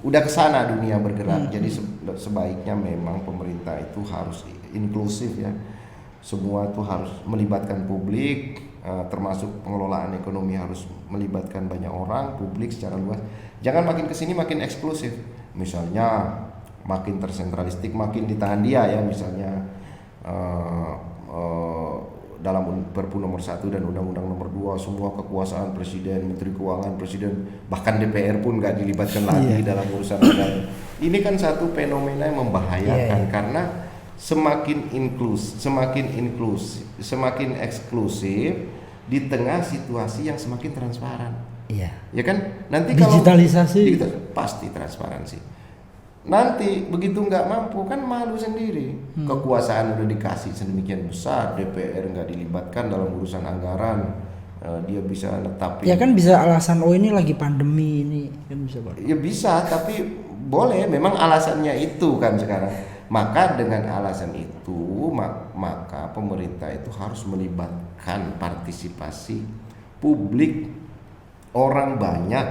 udah kesana dunia bergerak. Jadi sebaiknya memang pemerintah itu harus inklusif ya. Semua itu harus melibatkan publik, termasuk pengelolaan ekonomi harus melibatkan banyak orang, publik secara luas. Jangan makin kesini makin eksklusif. Misalnya makin tersentralistik, makin di tangan dia ya. Misalnya dalam Perpu nomor 1 dan Undang-Undang nomor 2 semua kekuasaan presiden, menteri keuangan presiden, bahkan DPR pun nggak dilibatkan lagi dalam urusan negara. Ini kan satu fenomena yang membahayakan karena semakin eksklusif di tengah situasi yang semakin transparan. Iya. Ya kan? Nanti digitalisasi pasti transparansi. Nanti begitu nggak mampu kan malu sendiri. Kekuasaan udah dikasih sedemikian besar, DPR nggak dilibatkan dalam urusan anggaran, dia bisa netapin. Ya kan bisa alasan ini lagi pandemi ini kan bisa Pak. Ya bisa, tapi boleh. Memang alasannya itu kan sekarang. Maka dengan alasan itu maka pemerintah itu harus melibatkan partisipasi publik, orang banyak,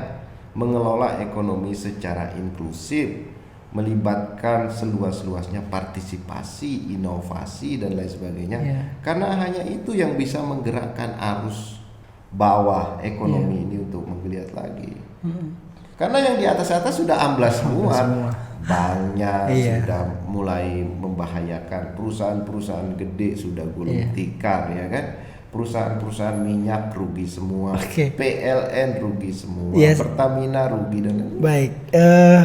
mengelola ekonomi secara inklusif, melibatkan seluas-luasnya partisipasi, inovasi dan lain sebagainya. Karena hanya itu yang bisa menggerakkan arus bawah ekonomi ini untuk menggeliat lagi. Karena yang di atas-atas sudah amblas semua. Banknya sudah mulai membahayakan, perusahaan-perusahaan gede sudah gulung tikar ya kan, perusahaan-perusahaan minyak rugi semua, PLN rugi semua, Pertamina rugi dan lain-lain. Baik,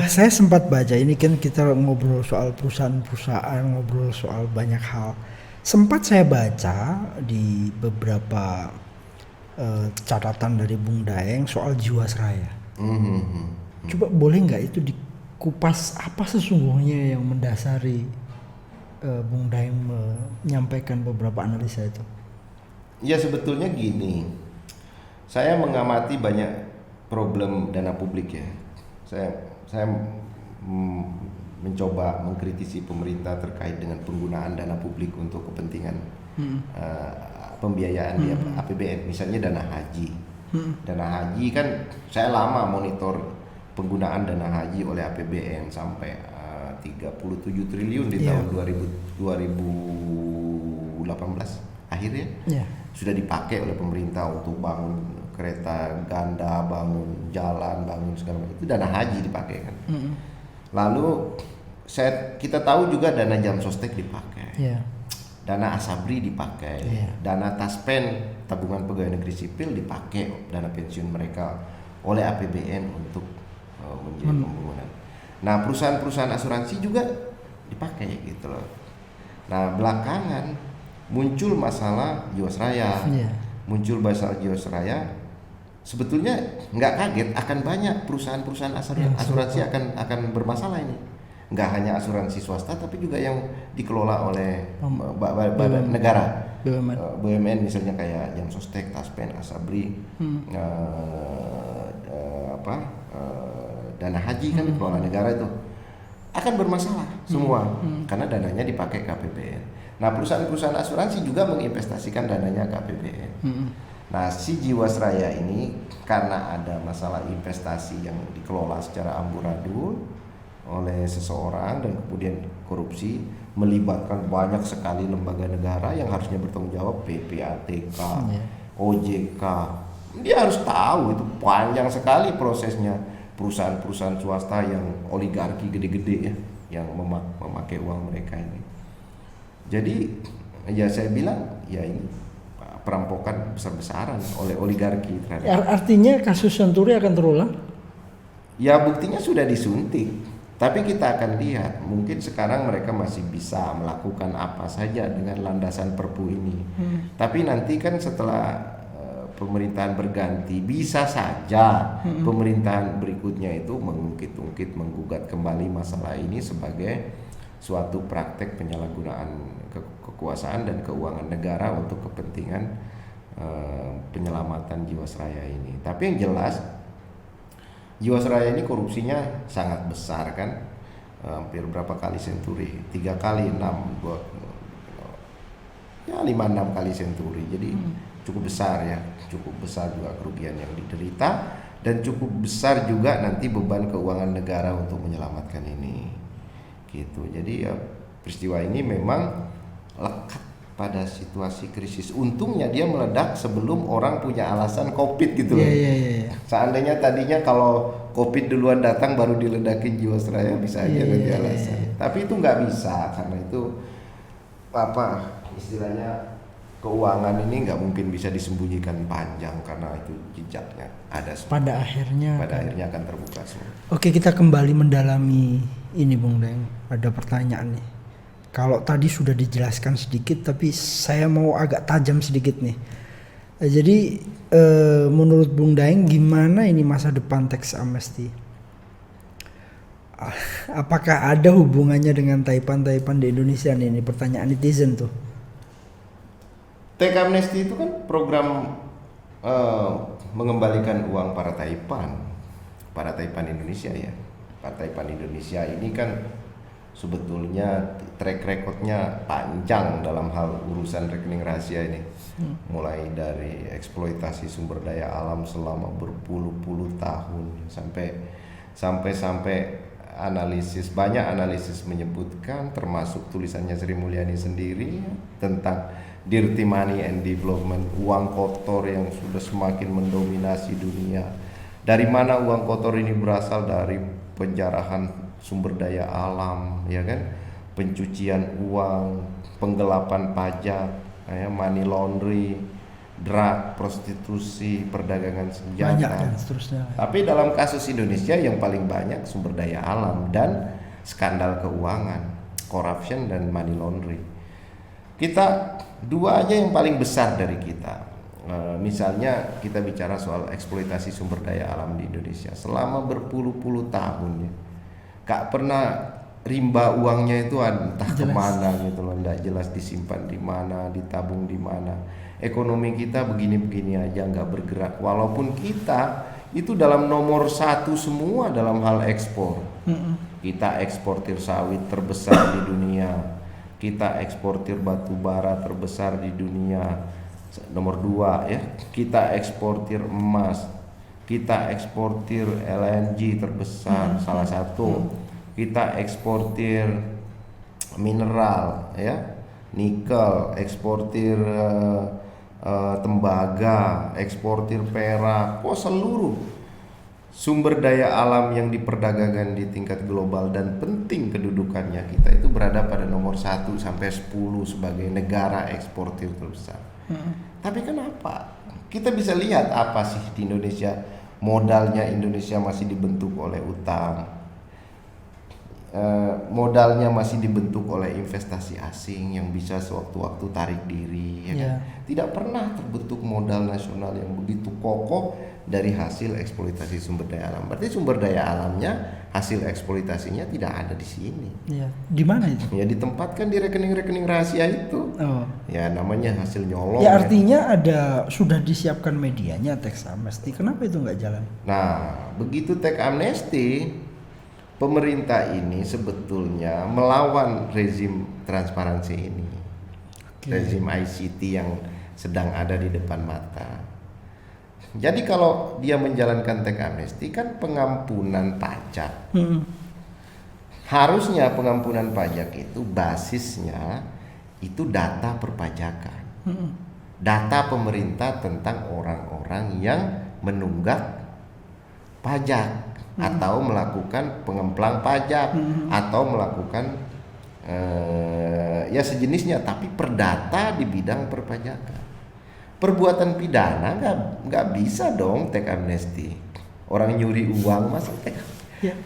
saya sempat baca ini kan kita ngobrol soal perusahaan-perusahaan, ngobrol soal banyak hal. Sempat saya baca di beberapa catatan dari Bung Daeng soal Jiwasraya. Coba boleh nggak itu dikupas apa sesungguhnya yang mendasari Bung Daeng menyampaikan beberapa analisa itu? Ya sebetulnya gini, saya mengamati banyak problem dana publik ya. Saya mencoba mengkritisi pemerintah terkait dengan penggunaan dana publik untuk kepentingan pembiayaan di APBN, misalnya dana haji. Dana haji kan saya lama monitor penggunaan dana haji oleh APBN sampai 37 triliun di tahun 2018 akhirnya sudah dipakai oleh pemerintah untuk bangun kereta ganda, bangun jalan, bangun segala macam. Itu dana haji dipakai kan. Lalu kita tahu juga dana jam sostek dipakai, dana asabri dipakai, dana taspen tabungan pegawai negeri sipil dipakai, dana pensiun mereka oleh APBN untuk menjadi pembangunan. Nah perusahaan-perusahaan asuransi juga dipakai gitu loh. Nah belakangan muncul masalah Jiwasraya, sebetulnya nggak kaget akan banyak perusahaan-perusahahaan asuransi akan bermasalah ini. Nggak hanya asuransi swasta tapi juga yang dikelola oleh negara, BUMN misalnya kayak Jam Sostek, Taspen, Asabri, dana haji kan dikelola negara itu akan bermasalah semua karena dananya dipakai ke APBN. Nah perusahaan-perusahaan asuransi juga menginvestasikan dananya ke APBN. Nah si Jiwasraya ini karena ada masalah investasi yang dikelola secara amburadul, oleh seseorang dan kemudian korupsi melibatkan banyak sekali lembaga negara yang harusnya bertanggung jawab, PPATK, OJK. Dia harus tahu itu panjang sekali prosesnya, perusahaan-perusahaan swasta yang oligarki gede-gede ya, yang memakai uang mereka ini. Jadi ya saya bilang ya ini perampokan besar-besaran oleh oligarki terhadap. Artinya kasus Senturi akan terulang? Ya buktinya sudah disuntik. Tapi kita akan lihat, mungkin sekarang mereka masih bisa melakukan apa saja dengan landasan Perpu ini. Tapi nanti kan setelah pemerintahan berganti, bisa saja pemerintahan berikutnya itu mengungkit-ungkit, menggugat kembali masalah ini sebagai suatu praktek penyalahgunaan kekuasaan dan keuangan negara untuk kepentingan penyelamatan Jiwasraya ini. Tapi yang jelas Jiwasraya ini korupsinya sangat besar kan, hampir berapa kali Senturi, 3 kali 6, 5-6 kali Senturi. Jadi cukup besar ya, cukup besar juga kerugian yang diderita dan cukup besar juga nanti beban keuangan negara untuk menyelamatkan ini. Gitu. Jadi ya peristiwa ini memang lekat pada situasi krisis. Untungnya dia meledak sebelum orang punya alasan COVID gitu loh. Seandainya tadinya kalau COVID duluan datang baru diledakin Jiwasraya bisa aja nanti alasan. Tapi itu nggak bisa karena itu apa istilahnya keuangan ini nggak mungkin bisa disembunyikan panjang karena itu jejaknya ada semua. Pada akhirnya akan terbuka semua. Oke, kita kembali mendalami ini Bung Daeng. Ada pertanyaan nih. Kalau tadi sudah dijelaskan sedikit, tapi saya mau agak tajam sedikit nih. Jadi menurut Bung Daeng gimana ini masa depan tax amnesty? Apakah ada hubungannya dengan taipan-taipan di Indonesia nih? Ini pertanyaan netizen tuh. Tax amnesty itu kan program mengembalikan uang para taipan Indonesia ya. Para taipan Indonesia ini kan sebetulnya track recordnya panjang dalam hal urusan rekening rahasia ini. Mulai dari eksploitasi sumber daya alam selama berpuluh-puluh tahun sampai banyak analisis menyebutkan, termasuk tulisannya Sri Mulyani sendiri tentang dirty money and development, uang kotor yang sudah semakin mendominasi dunia. Dari mana uang kotor ini berasal? Dari penjarahan sumber daya alam, ya kan, pencucian uang, penggelapan pajak, ya, money laundry, drug, prostitusi, perdagangan senjata. Banyak dan seterusnya. Tapi dalam kasus Indonesia yang paling banyak sumber daya alam dan skandal keuangan, corruption dan money laundry. Kita dua aja yang paling besar dari kita. Misalnya kita bicara soal eksploitasi sumber daya alam di Indonesia selama berpuluh-puluh tahun ya. Gak pernah rimba uangnya itu entah kemana gitu loh, nggak jelas disimpan di mana, ditabung di mana. Ekonomi kita begini-begini aja nggak bergerak, walaupun kita itu dalam nomor 1 semua dalam hal ekspor. Kita eksportir sawit terbesar di dunia, kita eksportir batu bara terbesar di dunia, nomor 2 ya. Kita eksportir emas, kita eksportir LNG terbesar salah satu. Kita eksportir mineral ya, nikel, eksportir tembaga, eksportir perak. Seluruh sumber daya alam yang diperdagangkan di tingkat global dan penting kedudukannya, kita itu berada pada nomor 1 sampai 10 sebagai negara eksportir terbesar. Tapi kenapa? Kita bisa lihat apa sih di Indonesia? Modalnya Indonesia masih dibentuk oleh utang, modalnya masih dibentuk oleh investasi asing yang bisa sewaktu-waktu tarik diri, ya kan? Tidak pernah terbentuk modal nasional yang begitu kokoh dari hasil eksploitasi sumber daya alam. Berarti sumber daya alamnya, hasil eksploitasinya tidak ada di sini. Di mana itu? Ya ditempatkan di rekening-rekening rahasia itu. Ya namanya hasil nyolong. Ya artinya sudah disiapkan medianya tax amnesty. Kenapa itu nggak jalan? Nah, begitu tax amnesty, pemerintah ini sebetulnya melawan rezim transparansi ini, rezim ICT yang sedang ada di depan mata. Jadi kalau dia menjalankan tax amnesty kan pengampunan pajak, Harusnya pengampunan pajak itu basisnya itu data perpajakan. Data pemerintah tentang orang-orang yang menunggak pajak atau melakukan pengemplang pajak atau melakukan ya sejenisnya, tapi perdata di bidang perpajakan. Perbuatan pidana nggak bisa dong teks amnesti. Orang nyuri uang masa teks,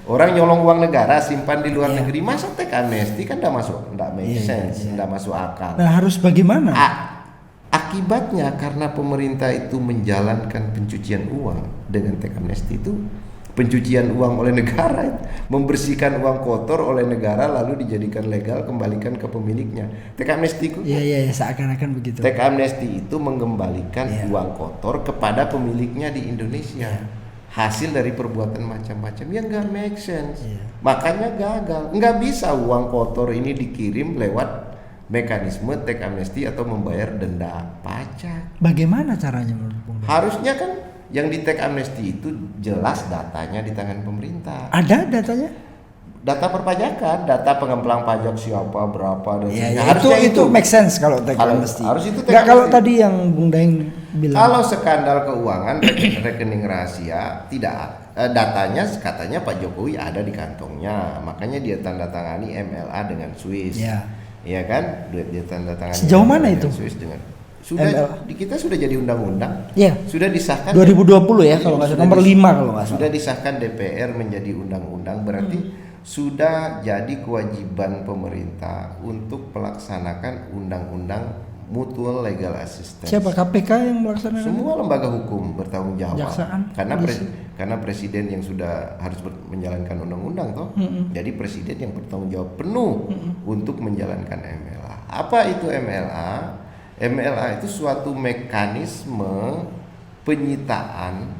orang nyolong uang negara simpan di luar negeri masa teks amnesti, kan nggak make sense, nggak masuk akal. Nah, harus bagaimana? Akibatnya karena pemerintah itu menjalankan pencucian uang dengan teks amnesti itu, pencucian uang oleh negara, membersihkan uang kotor oleh negara lalu dijadikan legal, kembalikan ke pemiliknya. Teks amnesti itu seakan-akan begitu. Teks amnesti itu mengembalikan uang kotor kepada pemiliknya di Indonesia. Hasil dari perbuatan macam-macam yang nggak make sense. Makanya gagal. Nggak bisa uang kotor ini dikirim lewat mekanisme teks amnesti atau membayar denda pajak. Bagaimana caranya menurut Bung? Harusnya kan yang di teks amnesti itu jelas datanya di tangan pemerintah. Ada datanya? Data perpajakan, data pengemplang pajak siapa, berapa, dan harusnya itu make sense kalau teks amnesti. Harus itu teks amnesti. Kalau tadi yang Bung Daeng bilang. Kalau skandal keuangan rekening rahasia tidak, datanya katanya Pak Jokowi ada di kantongnya, makanya dia tanda tangani MLA dengan Swiss. Iya kan? Dia tanda tangani. Sejauh mana itu? Swiss dengan sudah di kita sudah jadi undang-undang. Sudah disahkan 2020 ya kalau nggak salah, nomor 5 kalau nggak salah. Sudah disahkan DPR menjadi undang-undang, berarti sudah jadi kewajiban pemerintah untuk melaksanakan undang-undang mutual legal assistance. Siapa? KPK yang melaksanakan? Semua lembaga hukum bertanggung jawab. Jaksaan. Karena presiden yang sudah harus menjalankan undang-undang toh. Jadi presiden yang bertanggung jawab penuh untuk menjalankan MLA. Apa itu MLA? MLA itu suatu mekanisme penyitaan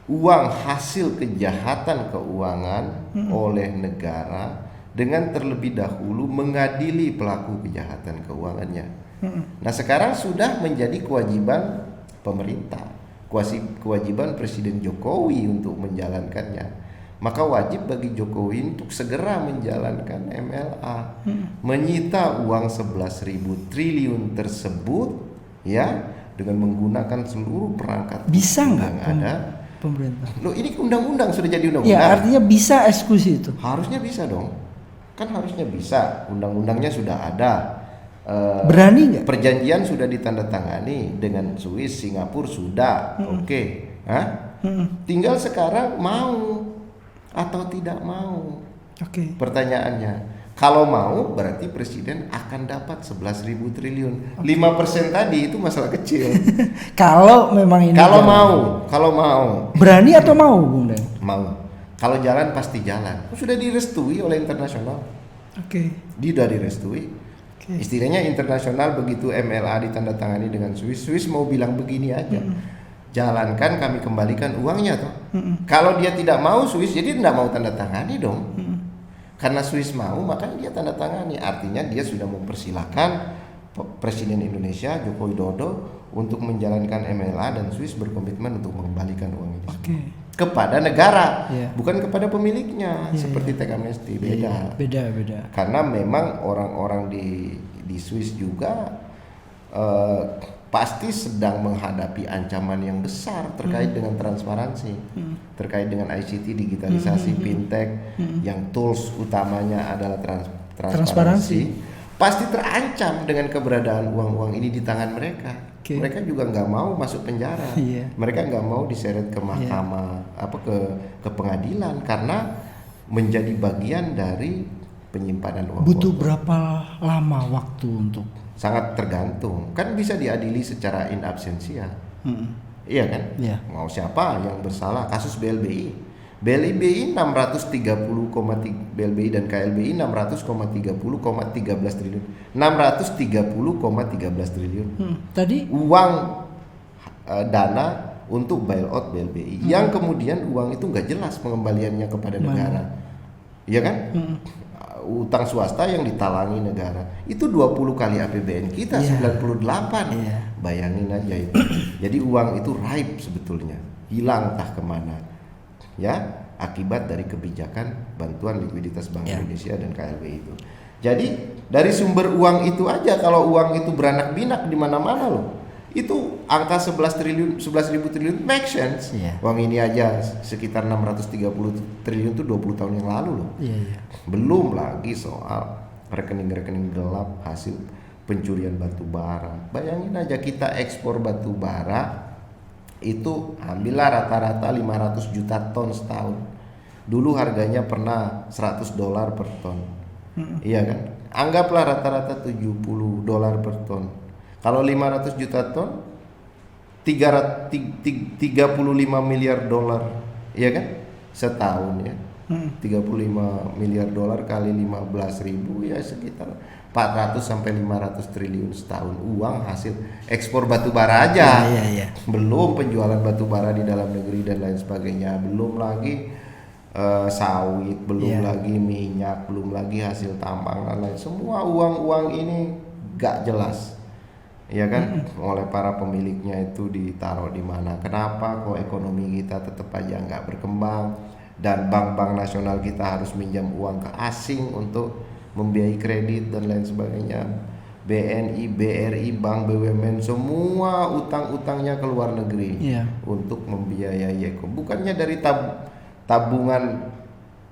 uang hasil kejahatan keuangan oleh negara dengan terlebih dahulu mengadili pelaku kejahatan keuangannya. Nah, sekarang sudah menjadi kewajiban pemerintah, kewajiban Presiden Jokowi untuk menjalankannya. Maka wajib bagi Jokowi untuk segera menjalankan MLA, menyita uang 11.000 triliun tersebut ya dengan menggunakan seluruh perangkat bisa nggak yang ada pemerintah. Loh, ini undang-undang sudah jadi undang-undang. Ya, artinya bisa eksekusi itu. Harusnya bisa dong. Kan harusnya bisa. Undang-undangnya sudah ada. Berani nggak? Perjanjian sudah ditandatangani dengan Swiss, Singapura sudah. Oke. Tinggal sekarang mau atau tidak mau. Pertanyaannya, kalau mau berarti presiden akan dapat 11.000 triliun. 5% tadi itu masalah kecil. Kalau memang ini kalau mau. Berani atau mau, Bung Den? Mau. Kalau jalan pasti jalan. Sudah direstui oleh internasional. Dia sudah direstui. Istilahnya internasional begitu MLA ditandatangani dengan Swiss mau bilang begini aja. Jalankan, kami kembalikan uangnya toh. Kalau dia tidak mau Swiss, jadi tidak mau tanda tangani dong. Karena Swiss mau, makanya dia tanda tangani. Artinya dia sudah mempersilahkan Presiden Indonesia Joko Widodo untuk menjalankan MLA, dan Swiss berkomitmen untuk mengembalikan uang ini kepada negara, bukan kepada pemiliknya. Seperti teks amnesti beda. Karena memang orang-orang di Swiss juga pasti sedang menghadapi ancaman yang besar terkait dengan transparansi, terkait dengan ICT, digitalisasi, fintech, yang tools utamanya adalah transparansi. Pasti terancam dengan keberadaan uang-uang ini di tangan mereka. Mereka juga nggak mau masuk penjara, mereka nggak mau diseret ke mahkamah, ke pengadilan, karena menjadi bagian dari penyimpanan uang. Butuh berapa lama waktu untuk? Sangat tergantung, kan bisa diadili secara in absentia. Iya kan? Mau siapa yang bersalah? Kasus BLBI 630, BLBI dan KLBI 600,30,13 triliun. 630,13 triliun. Tadi uang dana untuk bailout BLBI yang kemudian uang itu nggak jelas pengembaliannya kepada negara. Iya kan? Utang swasta yang ditalangi negara itu 20 kali APBN kita, 98. Bayangin aja itu. Jadi uang itu raib sebetulnya, hilang entah kemana. Ya, akibat dari kebijakan bantuan likuiditas Bank Ya. Indonesia dan KLB itu. Jadi dari sumber uang itu aja, kalau uang itu beranak binak di mana-mana loh, itu angka 11 ribu triliun make sense. Iya. Uang ini aja sekitar 630 triliun itu 20 tahun yang lalu loh. Iya. Belum lagi soal rekening-rekening gelap hasil pencurian batu bara. Bayangin aja kita ekspor batu bara itu ambillah rata-rata 500 juta ton setahun. Dulu harganya pernah $100 per ton. Iya kan? Anggaplah rata-rata $70 per ton. Kalau 500 juta ton 35 miliar dolar, iya kan? Setahun ya. 35 miliar dolar kali 15.000 ya sekitar 400 sampai 500 triliun setahun uang hasil ekspor batu bara aja. Iya. Belum penjualan batu bara di dalam negeri dan lain sebagainya, belum lagi sawit, belum lagi minyak, belum lagi hasil tambang dan lain. Semua uang-uang ini gak jelas, ya kan? Oleh para pemiliknya itu ditaruh di mana? Kenapa kok ekonomi kita tetap aja nggak berkembang dan bank-bank nasional kita harus minjam uang ke asing untuk membiayai kredit dan lain sebagainya. BNI, BRI, Bank BUMN semua utang-utangnya ke luar negeri untuk membiayai ekonomi. Bukannya dari tabungan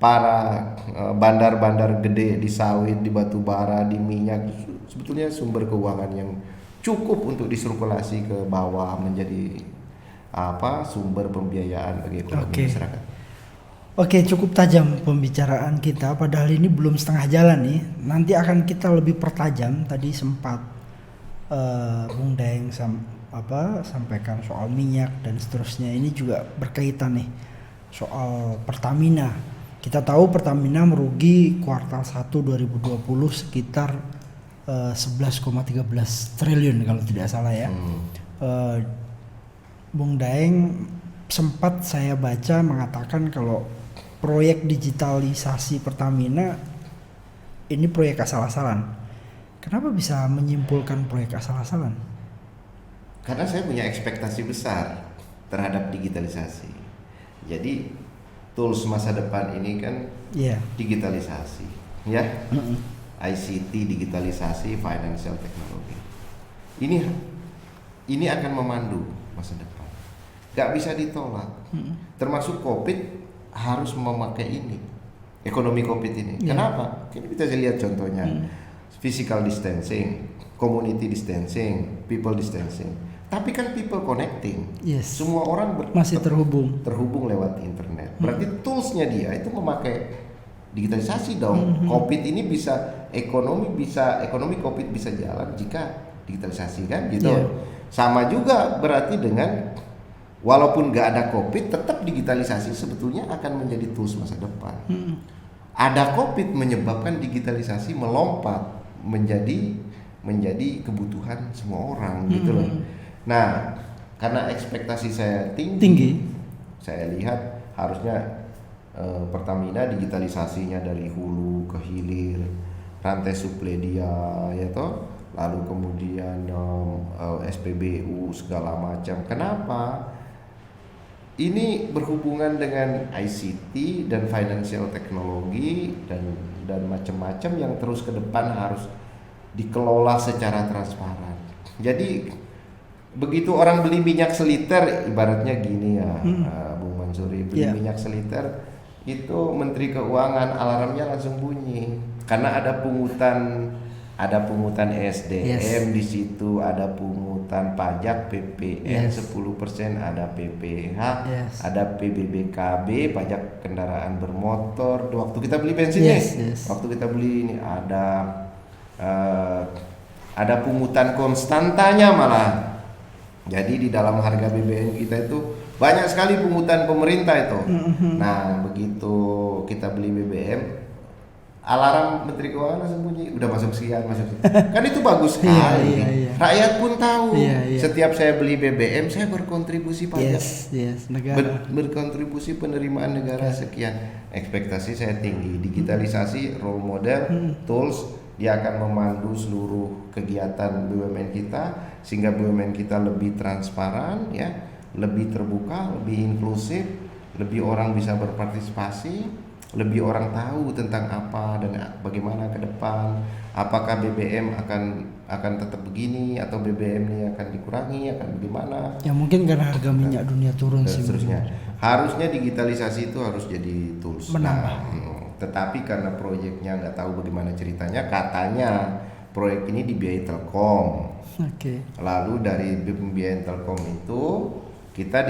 para bandar-bandar gede di sawit, di batu bara, di minyak, sebetulnya sumber keuangan yang cukup untuk disirkulasi ke bawah menjadi sumber pembiayaan bagi ekonomi masyarakat. Oke, cukup tajam pembicaraan kita, padahal ini belum setengah jalan nih. Nanti akan kita lebih pertajam. Tadi sempat Bung Daeng sampaikan soal minyak dan seterusnya. Ini juga berkaitan nih soal Pertamina. Kita tahu Pertamina merugi kuartal 1 2020 sekitar 11,13 triliun kalau tidak salah ya. Bung Daeng sempat saya baca mengatakan kalau proyek digitalisasi Pertamina ini proyek asal-asalan. Kenapa bisa menyimpulkan proyek asal-asalan? Karena saya punya ekspektasi besar terhadap digitalisasi. Jadi tools masa depan ini kan digitalisasi, ya, ICT, digitalisasi, financial technology. Ini akan memandu masa depan. Gak bisa ditolak. Termasuk COVID harus memakai ini, ekonomi COVID ini. Kenapa? Kita bisa lihat contohnya, physical distancing, community distancing, people distancing. Tapi kan people connecting, semua orang masih terhubung lewat internet. Berarti toolsnya dia itu memakai digitalisasi dong. COVID ini bisa ekonomi COVID bisa jalan jika digitalisasi kan gitu. Sama juga berarti dengan walaupun nggak ada COVID, tetap digitalisasi sebetulnya akan menjadi tools masa depan. Ada COVID menyebabkan digitalisasi melompat menjadi kebutuhan semua orang gitu loh. Nah, karena ekspektasi saya tinggi, saya lihat harusnya Pertamina digitalisasinya dari hulu ke hilir, rantai suplai dia, ya toh, lalu kemudian SPBU segala macam. Kenapa? Ini berhubungan dengan ICT dan financial technology dan macam-macam yang terus ke depan harus dikelola secara transparan. Jadi begitu orang beli minyak seliter, ibaratnya gini ya, Bung Mansuri, beli minyak seliter itu Menteri Keuangan alarmnya langsung bunyi karena ada pungutan SDM di situ, ada pungutan pajak PPN 10%, ada PPH, ada PBBKB, pajak kendaraan bermotor. Waktu kita beli bensin waktu kita beli ini ada pungutan konstantanya malah. Jadi di dalam harga BBM kita itu banyak sekali pungutan pemerintah itu. Nah, begitu kita beli BBM, alarm Menteri Keuangan langsung bunyi, udah masuk sekian. Kan itu bagus sekali. Rakyat pun tahu. Setiap saya beli BBM, saya berkontribusi pajak. Negara. Berkontribusi penerimaan negara sekian. Ekspektasi saya tinggi. Digitalisasi, role model, tools, dia akan memandu seluruh kegiatan BUMN kita sehingga BUMN kita lebih transparan, ya, lebih terbuka, lebih inklusif, lebih orang bisa berpartisipasi, lebih orang tahu tentang apa dan bagaimana ke depan. Apakah BBM akan tetap begini atau BBM ini akan dikurangi, akan bagaimana? Ya mungkin karena harga minyak dunia turun Dan sih. seterusnya. Harusnya digitalisasi itu harus jadi tools. Menambah. Tetapi karena proyeknya nggak tahu bagaimana ceritanya, katanya proyek ini dibiayai Telkom. Oke. Lalu dari pembiayaan Telkom itu kita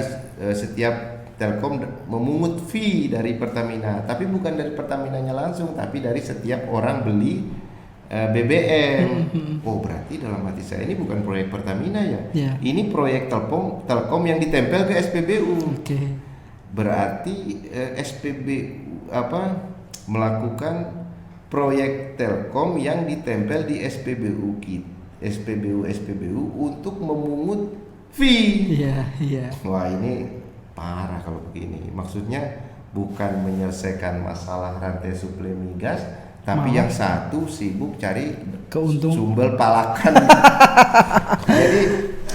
setiap Telkom memungut fee dari Pertamina, tapi bukan dari Pertaminanya langsung, tapi dari setiap orang beli BBM. Oh, berarti dalam hati saya ini bukan proyek Pertamina ya. Ya. Ini proyek Telkom yang ditempel ke SPBU. Oke. Berarti SPBU melakukan proyek Telkom yang ditempel di SPBU untuk memungut fee. Iya. Wah, ini parah kalau begini. Maksudnya bukan menyelesaikan masalah rantai suplai migas, tapi yang satu sibuk cari keuntungan sumber palakan. Jadi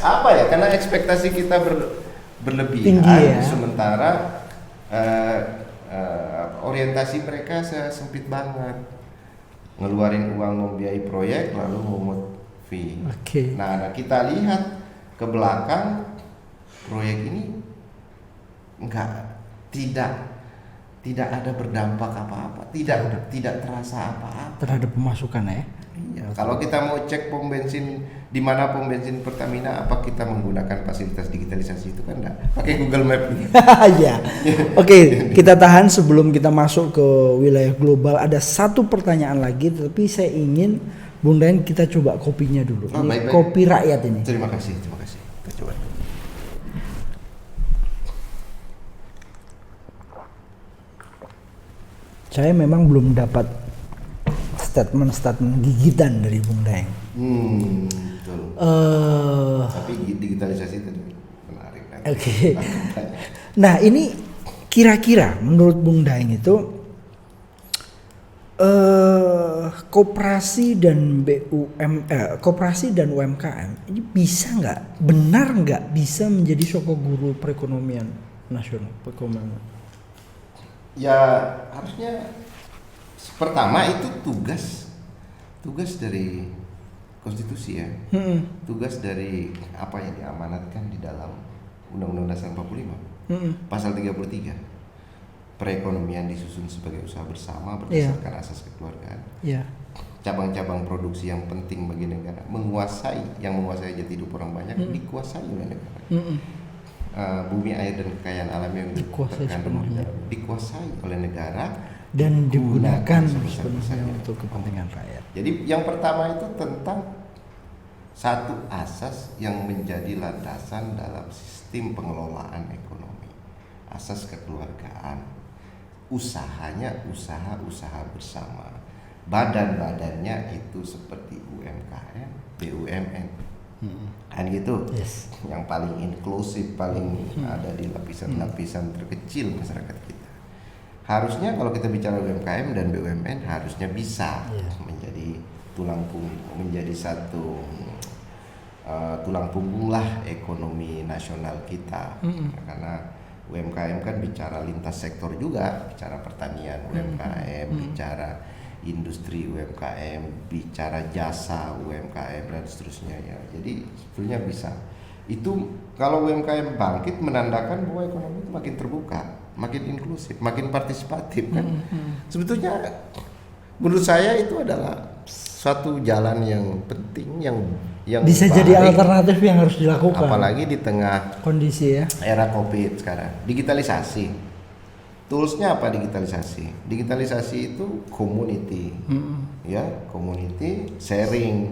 apa ya? Karena ekspektasi kita berlebihan, tinggi ya. Sementara orientasi mereka sempit banget. Ngeluarin uang membiayai proyek lalu memungut fee. Oke. Nah, kita lihat ke belakang, proyek ini tidak ada berdampak apa-apa, tidak terasa apa-apa Terhadap pemasukan ya. Iya. Kalau kita mau cek pom bensin di mana pom bensin Pertamina, apa kita menggunakan fasilitas digitalisasi itu kan enggak? Pakai Google Map. Iya. Oke, kita tahan sebelum kita masuk ke wilayah global. Ada satu pertanyaan lagi, tapi saya ingin Bung Daeng kita coba kopinya dulu. Ini baik. kopi rakyat ini. Terima kasih. Kita coba. Saya memang belum dapat statement gigitan dari Bung Daeng. Betul. Tapi digitalisasi itu menarik. Oke. Nah, ini kira-kira menurut Bung Daeng itu koperasi dan koperasi dan UMKM ini bisa nggak, benar nggak bisa menjadi sokok guru perekonomian nasional, Ya harusnya pertama itu tugas dari konstitusi ya. Tugas dari apa yang diamanatkan di dalam Undang-Undang Dasar 45. Pasal 33. Perekonomian disusun sebagai usaha bersama berdasarkan asas kekeluargaan. Cabang-cabang produksi yang penting bagi negara yang menguasai jati hidup orang banyak dikuasai oleh negara. Bumi, air dan kekayaan alam yang dikuasai oleh negara dan digunakan sebesar-besarnya untuk kepentingan rakyat. Jadi yang pertama itu tentang satu asas yang menjadi landasan dalam sistem pengelolaan ekonomi, asas kekeluargaan. Usahanya usaha bersama. Badan-badannya itu seperti UMKM, BUMN. Kan gitu. Yes. Yang paling inklusif, paling ada di lapisan terkecil masyarakat kita. Harusnya kalau kita bicara UMKM dan BUMN harusnya bisa menjadi menjadi satu tulang punggung lah ekonomi nasional kita. Karena UMKM kan bicara lintas sektor juga, bicara pertanian UMKM, bicara industri UMKM, bicara jasa UMKM dan seterusnya ya. Jadi sebetulnya bisa. Itu kalau UMKM bangkit menandakan bahwa ekonomi itu makin terbuka, makin inklusif, makin partisipatif kan. Sebetulnya menurut saya itu adalah suatu jalan yang penting yang bisa baik, jadi alternatif yang harus dilakukan. Apalagi di tengah kondisi ya. Era Covid sekarang. Digitalisasi. Toolsnya apa digitalisasi? Digitalisasi itu community, ya community sharing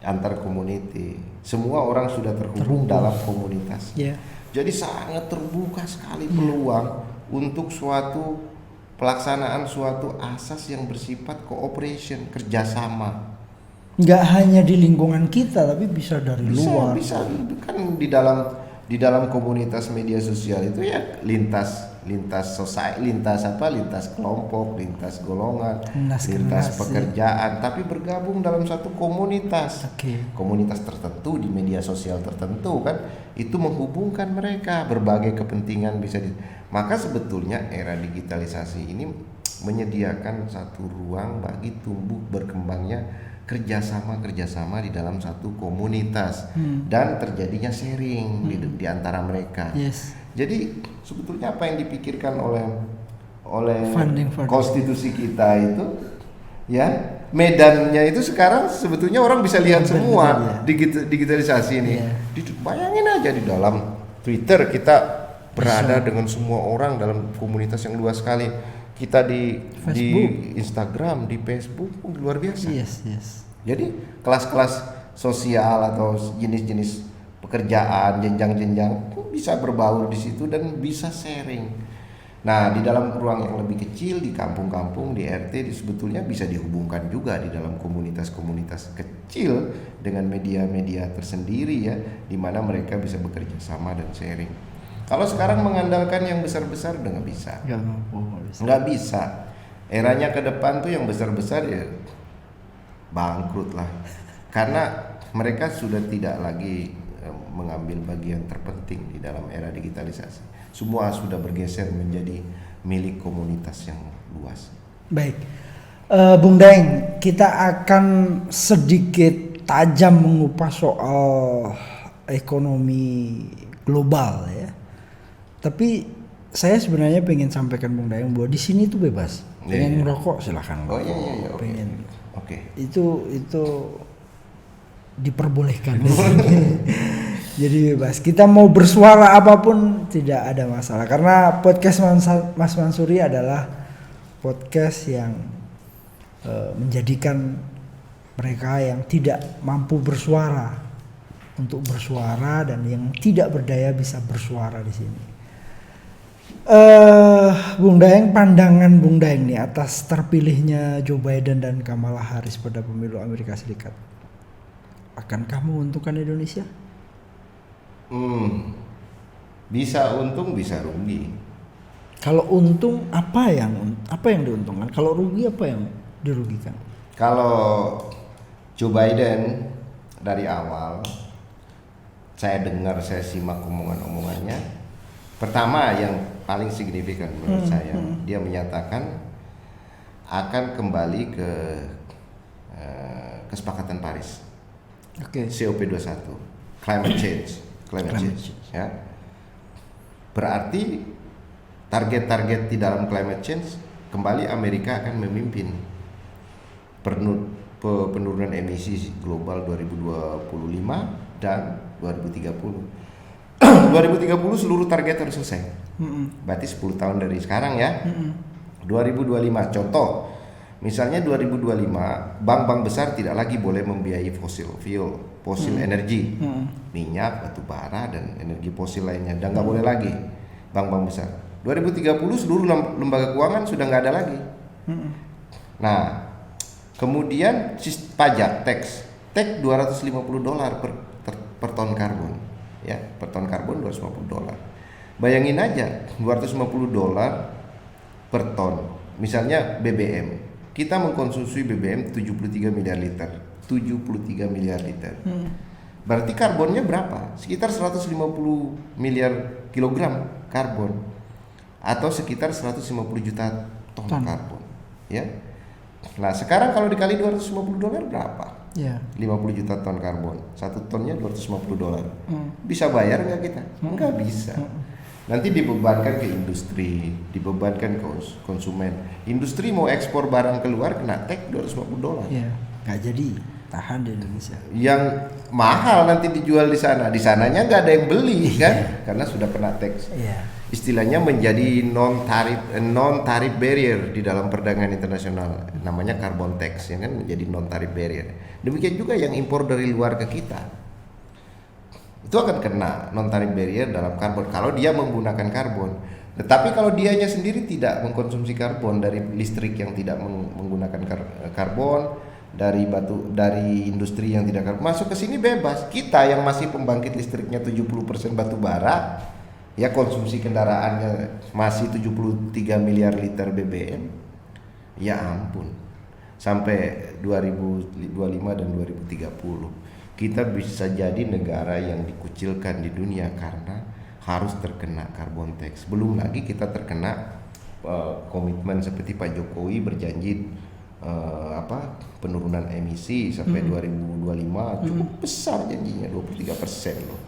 antar community. Semua orang sudah terhubung dalam komunitas. Jadi sangat terbuka sekali peluang untuk suatu pelaksanaan suatu asas yang bersifat cooperation, kerjasama. Nggak hanya di lingkungan kita, tapi bisa dari luar. Bisa kan di dalam komunitas media sosial itu ya lintas lintas society, lintas kelompok, lintas golongan, Lintas lintas generasi. pekerjaan, tapi bergabung dalam satu komunitas. Oke. Komunitas tertentu di media sosial tertentu kan, itu menghubungkan mereka, berbagai kepentingan bisa maka sebetulnya era digitalisasi ini menyediakan satu ruang bagi tumbuh berkembangnya kerjasama di dalam satu komunitas dan terjadinya sharing di antara mereka. Yes. Jadi sebetulnya apa yang dipikirkan oleh Funding. konstitusi kita itu, ya medannya itu sekarang sebetulnya orang bisa lihat semua digitalisasi ini. Iya. Bayangin aja di dalam Twitter kita berada dengan semua orang dalam komunitas yang luas sekali. Kita di Instagram, di Facebook, luar biasa. Yes. Jadi kelas-kelas sosial atau jenis-jenis pekerjaan, jenjang-jenjang bisa berbaur di situ dan bisa sharing. Nah, di dalam ruang yang lebih kecil di kampung-kampung, di RT, sebetulnya bisa dihubungkan juga di dalam komunitas-komunitas kecil dengan media-media tersendiri ya, di mana mereka bisa bekerja sama dan sharing. Kalau sekarang mengandalkan yang besar-besar udah nggak bisa. Nggak bisa. Eranya ke depan tuh yang besar-besar ya bangkrut lah. Karena mereka sudah tidak lagi mengambil bagian terpenting di dalam era digitalisasi. Semua sudah bergeser menjadi milik komunitas yang luas. Baik. Bung Daeng, kita akan sedikit tajam mengupas soal ekonomi global ya. Tapi saya sebenarnya pengen sampaikan Bung Daeng bahwa di sini tuh bebas. Pengen ngerokok silakan. Oh iya. Pengen. Oke. Itu diperbolehkan di sini. Jadi bebas. Kita mau bersuara apapun tidak ada masalah. Karena podcast Mas Mansuri adalah podcast yang menjadikan mereka yang tidak mampu bersuara untuk bersuara dan yang tidak berdaya bisa bersuara di sini. Bung Daeng, pandangan Bung Daeng nih atas terpilihnya Joe Biden dan Kamala Harris pada pemilu Amerika Serikat. Akankah menguntungkan Indonesia? Bisa untung, bisa rugi. Kalau untung apa yang diuntungkan? Kalau rugi apa yang dirugikan? Kalau Joe Biden dari awal saya simak omongannya. Pertama yang paling signifikan menurut saya, dia menyatakan akan kembali ke kesepakatan Paris. Oke. COP21, climate change. Ya. Berarti target-target di dalam climate change kembali Amerika akan memimpin penurunan emisi global 2025 dan 2030. 2030 seluruh target harus selesai. Berarti 10 tahun dari sekarang ya. 2025 contoh. Misalnya 2025 bank-bank besar tidak lagi boleh membiayai fosil energi. Minyak, batu bara dan energi fosil lainnya dan nggak boleh lagi bank-bank besar. 2030 seluruh lembaga keuangan sudah nggak ada lagi. Nah, kemudian pajak tax $250 per ton karbon. Ya, per ton karbon $250. Bayangin aja $250 per ton. Misalnya BBM. Kita mengkonsumsi BBM 73 miliar liter. 73 miliar liter. Berarti karbonnya berapa? Sekitar 150 miliar kilogram karbon atau sekitar 150 juta ton karbon, ya. Nah, sekarang kalau dikali $250 berapa? Ya. 50 juta ton karbon. 1 tonnya $250. Bisa bayar nggak kita? Nggak bisa. Nanti dibebankan ke industri, dibebankan ke konsumen. Industri mau ekspor barang keluar kena tax $250. Ya, nggak jadi tahan di Indonesia. Yang mahal nanti dijual di sana. Di sananya nggak ada yang beli kan? Karena sudah kena tax. Iya. Istilahnya menjadi non tarif barrier di dalam perdagangan internasional, namanya carbon tax, ya kan, menjadi non tarif barrier. Demikian juga yang impor dari luar ke kita, itu akan kena non tarif barrier dalam karbon kalau dia menggunakan karbon. Tetapi kalau dianya sendiri tidak mengkonsumsi karbon dari listrik yang tidak menggunakan karbon, dari industri yang tidak karbon, masuk ke sini bebas. Kita yang masih pembangkit listriknya 70% batu bara, Ya konsumsi kendaraannya masih 73 miliar liter BBM. Ya ampun. Sampai 2025 dan 2030 kita bisa jadi negara yang dikucilkan di dunia karena harus terkena carbon tax. Belum lagi kita terkena komitmen seperti Pak Jokowi berjanji penurunan emisi sampai 2025 cukup besar janjinya 23% loh.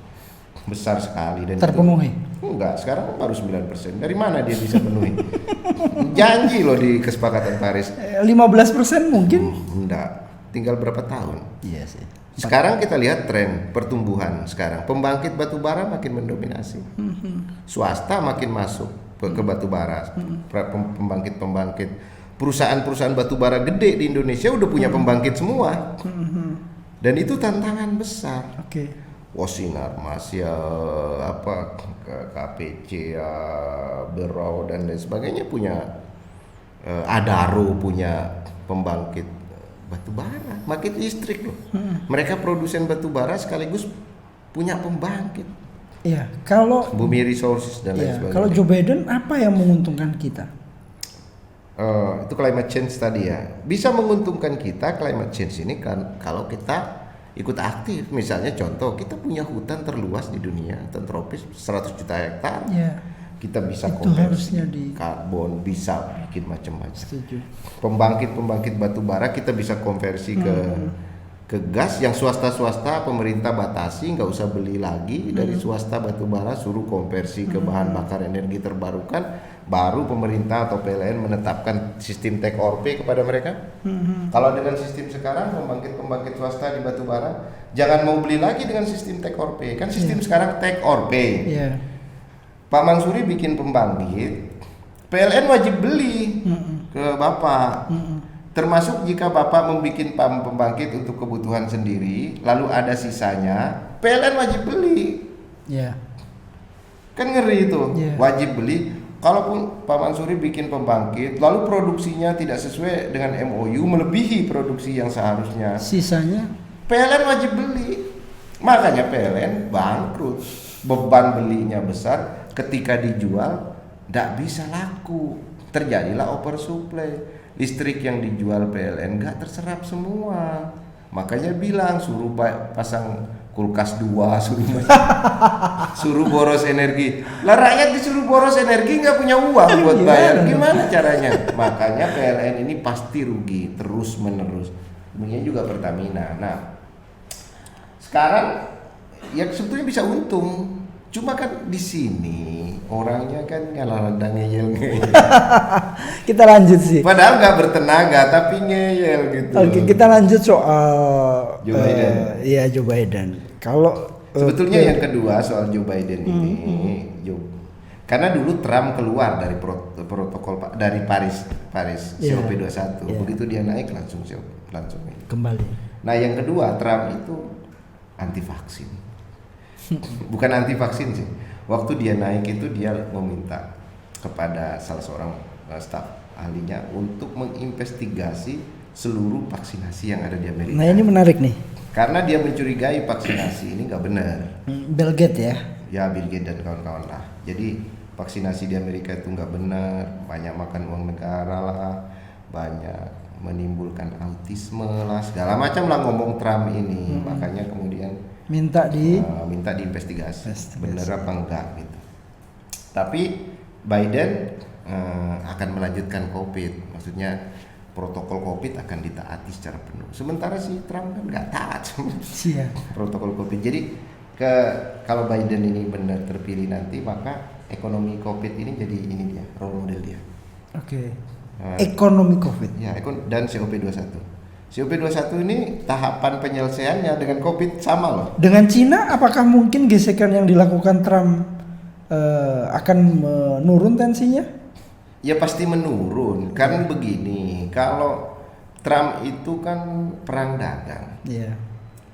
Besar sekali dan terpenuhi. Enggak, sekarang baru 9%. Dari mana dia bisa penuhi? Janji loh di kesepakatan Paris. 15% mungkin? Enggak, tinggal berapa tahun. Iya sih. Sekarang kita lihat tren pertumbuhan sekarang. Pembangkit batu bara makin mendominasi. Swasta makin masuk ke batu bara. Pembangkit perusahaan-perusahaan batu bara gede di Indonesia udah punya pembangkit semua. Dan itu tantangan besar. Oke. Sinar Mas ya KPC ya Berau dan lain sebagainya punya Adaro punya pembangkit batu bara, pembangkit listrik loh. Mereka produsen batu bara sekaligus punya pembangkit. Iya, kalau Bumi Resources dan lain sebagainya. Kalau Joe Biden apa yang menguntungkan kita? Itu climate change tadi ya. Bisa menguntungkan kita climate change ini kan kalau kita ikut aktif. Misalnya contoh, kita punya hutan terluas di dunia, hutan tropis 100 juta hektar. Ya. Kita bisa Itu konversi harusnya di karbon, bisa bikin macam-macam. Setuju. Pembangkit batu bara kita bisa konversi ke gas yang swasta pemerintah batasi, nggak usah beli lagi dari swasta batu bara, suruh konversi ke bahan bakar energi terbarukan. Baru pemerintah atau PLN menetapkan sistem take or pay kepada mereka. Kalau dengan sistem sekarang pembangkit swasta di batu bara jangan mau beli lagi dengan sistem take or pay. Kan sistem sekarang take or pay. Pak Mansuri bikin pembangkit, PLN wajib beli ke Bapak. Termasuk jika Bapak membuat pembangkit untuk kebutuhan sendiri, lalu ada sisanya, PLN wajib beli. Kan ngeri itu, wajib beli. Kalaupun Pak Mansuri bikin pembangkit, lalu produksinya tidak sesuai dengan MOU, melebihi produksi yang seharusnya, sisanya PLN wajib beli. Makanya PLN bangkrut, beban belinya besar, ketika dijual tidak bisa laku, terjadilah oversupply. Listrik yang dijual PLN nggak terserap semua, makanya bilang suruh pasang kulkas 2, suruh boros energi. Lah rakyat disuruh boros energi nggak punya uang buat bayar, gimana caranya? Makanya PLN ini pasti rugi terus menerus. Demikian juga Pertamina. Nah, sekarang ya sebetulnya bisa untung, cuma kan di sini orangnya kan ngalah ngeyel. Kita lanjut sih. Padahal nggak bertenaga tapi ngeyel gitu. Oke, kita lanjut soal Joe Biden. Iya, Joe Biden. Kalau sebetulnya yang kedua soal Joe Biden ini, karena dulu Trump keluar dari protokol dari Paris COP21, begitu dia naik langsung ini. Kembali. Nah yang kedua, Trump itu anti vaksin. Bukan anti vaksin sih. Waktu dia naik itu dia meminta kepada salah seorang staf ahlinya untuk menginvestigasi seluruh vaksinasi yang ada di Amerika. Nah ini menarik nih. Karena dia mencurigai vaksinasi ini nggak benar. Bill Gates ya? Ya Bill Gates dan kawan-kawan lah. Jadi vaksinasi di Amerika itu nggak benar, banyak makan uang negara lah, banyak menimbulkan autisme lah, segala macam lah ngomong Trump ini. Makanya kemudian minta diinvestigasi, benar apa enggak gitu. Tapi Biden akan melanjutkan COVID, maksudnya protokol COVID akan ditaati secara penuh. Sementara si Trump kan nggak taat protokol COVID. Jadi kalau Biden ini benar terpilih nanti, maka ekonomi COVID ini jadi ini dia role model dia. Oke. Ekonomi COVID. Ya, dan COP21. COP21 ini tahapan penyelesaiannya dengan COVID sama loh. Dengan Cina, apakah mungkin gesekan yang dilakukan Trump akan menurun tensinya? Ya pasti menurun. Kan begini, kalau Trump itu kan perang dagang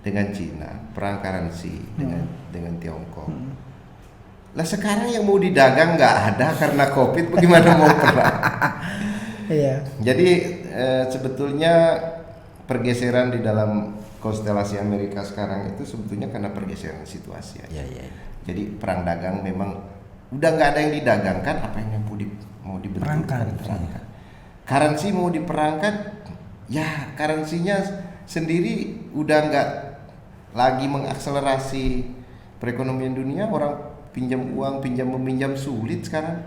dengan Cina, perang currency dengan Tiongkok. Lah sekarang yang mau didagang nggak ada karena COVID, bagaimana mau perang? Jadi sebetulnya pergeseran di dalam konstelasi Amerika sekarang itu sebetulnya karena pergeseran situasi. Jadi perang dagang memang udah nggak ada yang didagangkan, apa yang mau dibenturkan? Perangkat. Currency mau diperangkat, ya currency-nya sendiri udah nggak lagi mengakselerasi perekonomian dunia. Orang pinjam uang, pinjam meminjam sulit sekarang.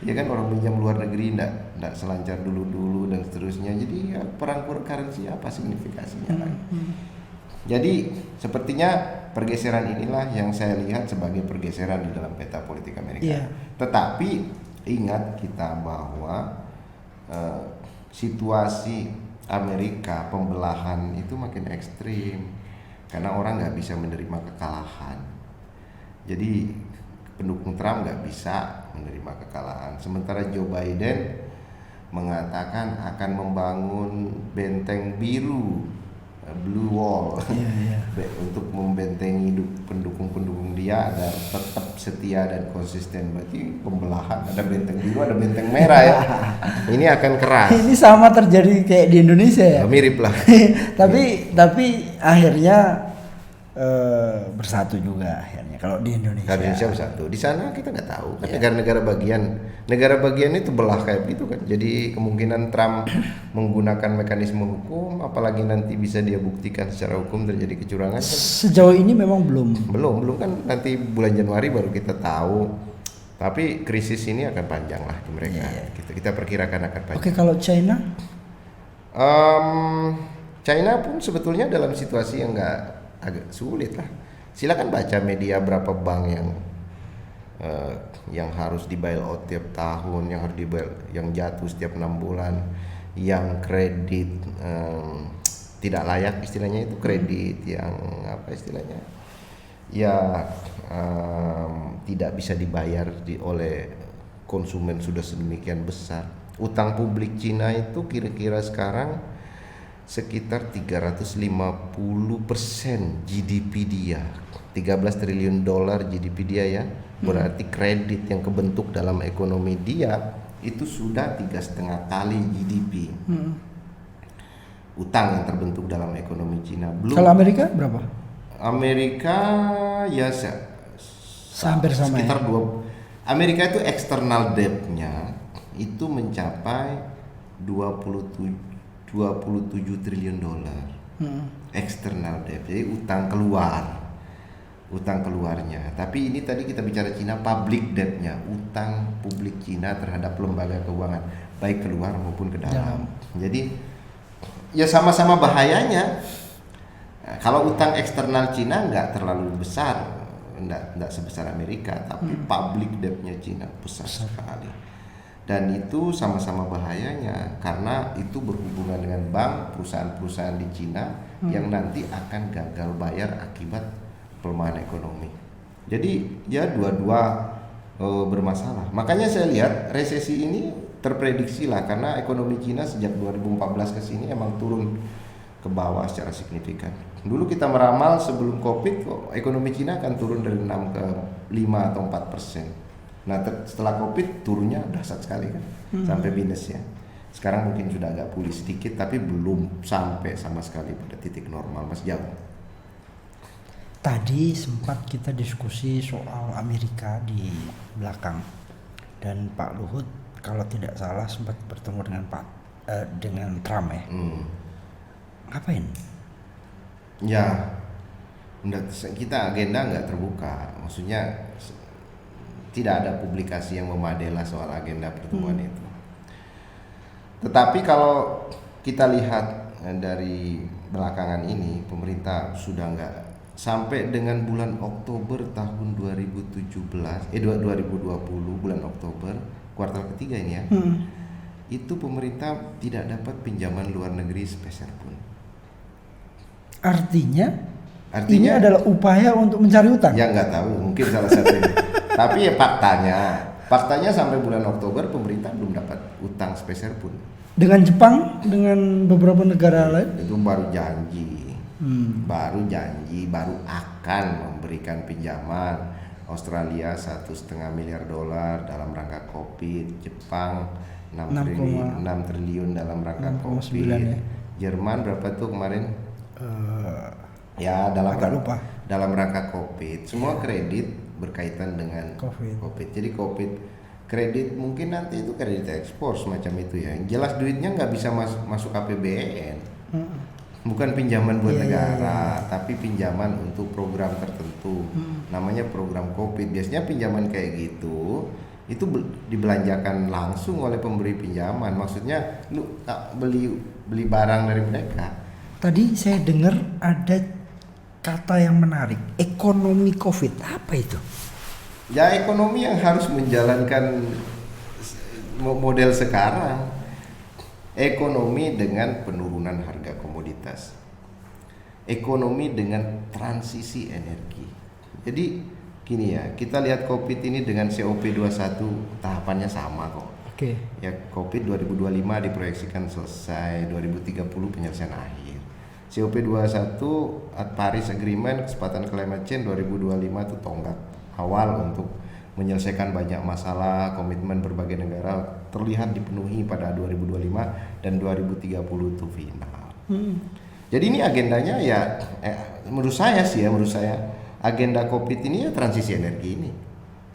Ya kan, orang pinjam luar negeri nggak selancar dulu dan seterusnya. Jadi ya, perang currency apa signifikasinya lagi? Jadi sepertinya pergeseran inilah yang saya lihat sebagai pergeseran di dalam peta politik Amerika. Iya. Tetapi ingat kita bahwa situasi Amerika pembelahan itu makin ekstrim karena orang nggak bisa menerima kekalahan. Jadi pendukung Trump nggak bisa menerima kekalahan. Sementara Joe Biden mengatakan akan membangun benteng biru, blue wall, untuk membentengi pendukung-pendukung dia agar tetap setia dan konsisten. Berarti pembelahan, ada benteng biru, ada benteng merah ya. Ini akan keras. Ini sama terjadi kayak di Indonesia ya. Mirip lah. tapi akhirnya bersatu juga akhirnya kalau di Indonesia. Indonesia bersatu. Di sana kita nggak tahu kan, negara bagian itu belah kayak gitu kan. Jadi kemungkinan Trump menggunakan mekanisme hukum, apalagi nanti bisa dia buktikan secara hukum terjadi kecurangan kan. Sejauh ini memang belum kan, nanti bulan Januari baru kita tahu. Tapi krisis ini akan panjang lah di mereka. Kita perkirakan akan panjang. Oke, kalau China? China pun sebetulnya dalam situasi yang agak sulit lah. Silakan baca media berapa bank yang harus di bail out tiap tahun, yang jatuh setiap 6 bulan, yang kredit tidak layak istilahnya, itu kredit yang apa istilahnya ya, tidak bisa dibayar oleh konsumen sudah sedemikian besar. Utang publik Cina itu kira-kira sekarang sekitar 350% GDP dia, 13 triliun dolar GDP dia ya. Berarti kredit yang kebentuk dalam ekonomi dia itu sudah 3,5 kali GDP. Utang yang terbentuk dalam ekonomi Cina. Belum. Kalau Amerika berapa? Amerika ya hampir sama sekitar ya? Amerika itu external debt-nya itu mencapai 27 triliun dolar. External debt, jadi utang keluarnya. Tapi ini tadi kita bicara Cina, public debt-nya, utang publik Cina terhadap lembaga keuangan baik keluar maupun ke dalam. Jadi ya sama-sama bahayanya. Nah, kalau utang eksternal Cina nggak terlalu besar, nggak sebesar Amerika, tapi public debt-nya Cina besar sekali. Dan itu sama-sama bahayanya karena itu berhubungan dengan bank, perusahaan-perusahaan di Cina yang nanti akan gagal bayar akibat pelemahan ekonomi. Jadi ya dua-dua bermasalah. Makanya saya lihat resesi ini terprediksi lah, karena ekonomi Cina sejak 2014 ke sini emang turun ke bawah secara signifikan. Dulu kita meramal sebelum Covid ekonomi Cina akan turun dari 6 ke 5 atau 4%. Nah setelah Covid turunnya dahsyat sekali kan, sampai minus ya. Sekarang mungkin sudah agak pulih sedikit, tapi belum sampai sama sekali pada titik normal, masih jauh. Tadi sempat kita diskusi soal Amerika di belakang, dan Pak Luhut kalau tidak salah sempat bertemu dengan Trump ya. Ngapain? Ya, kita agenda nggak terbuka, maksudnya tidak ada publikasi yang memadai lah soal agenda pertemuan itu. Tetapi kalau kita lihat dari belakangan ini, pemerintah sudah nggak, sampai dengan bulan Oktober tahun 2020 bulan Oktober, kuartal ketiga ini ya, itu pemerintah tidak dapat pinjaman luar negeri sepeser pun. Artinya ini adalah upaya untuk mencari utang? Ya nggak tahu, mungkin salah satunya. Tapi ya faktanya sampai bulan Oktober pemerintah belum dapat utang sepeser pun. Dengan Jepang, dengan beberapa negara lain? Itu baru janji, baru akan memberikan pinjaman. Australia 1,5 miliar dolar dalam rangka Covid, Jepang 6 triliun dalam rangka Covid. Ya. Jerman berapa tuh kemarin? Ya dalam rangka Covid. Semua kredit berkaitan dengan COVID. COVID. Jadi COVID kredit mungkin nanti itu kredit ekspor semacam itu ya. Yang jelas duitnya nggak bisa masuk APBN. Bukan pinjaman buat negara, tapi pinjaman untuk program tertentu. Namanya program COVID. Biasanya pinjaman kayak gitu itu dibelanjakan langsung oleh pemberi pinjaman. Maksudnya lu beli barang dari mereka. Tadi saya dengar ada kata yang menarik, ekonomi COVID. Apa itu? Ya ekonomi yang harus menjalankan model sekarang. Ekonomi dengan penurunan harga komoditas. Ekonomi dengan transisi energi. Jadi gini ya, kita lihat COVID ini dengan COP21 tahapannya sama kok. Oke. Ya COVID 2025 diproyeksikan selesai, 2030 penyelesaian akhir. COP21 Paris Agreement kesepakatan climate change 2025 itu tonggak awal untuk menyelesaikan banyak masalah. Komitmen berbagai negara terlihat dipenuhi pada 2025 dan 2030 itu final. Jadi ini agendanya ya menurut saya agenda COVID ini ya transisi energi ini.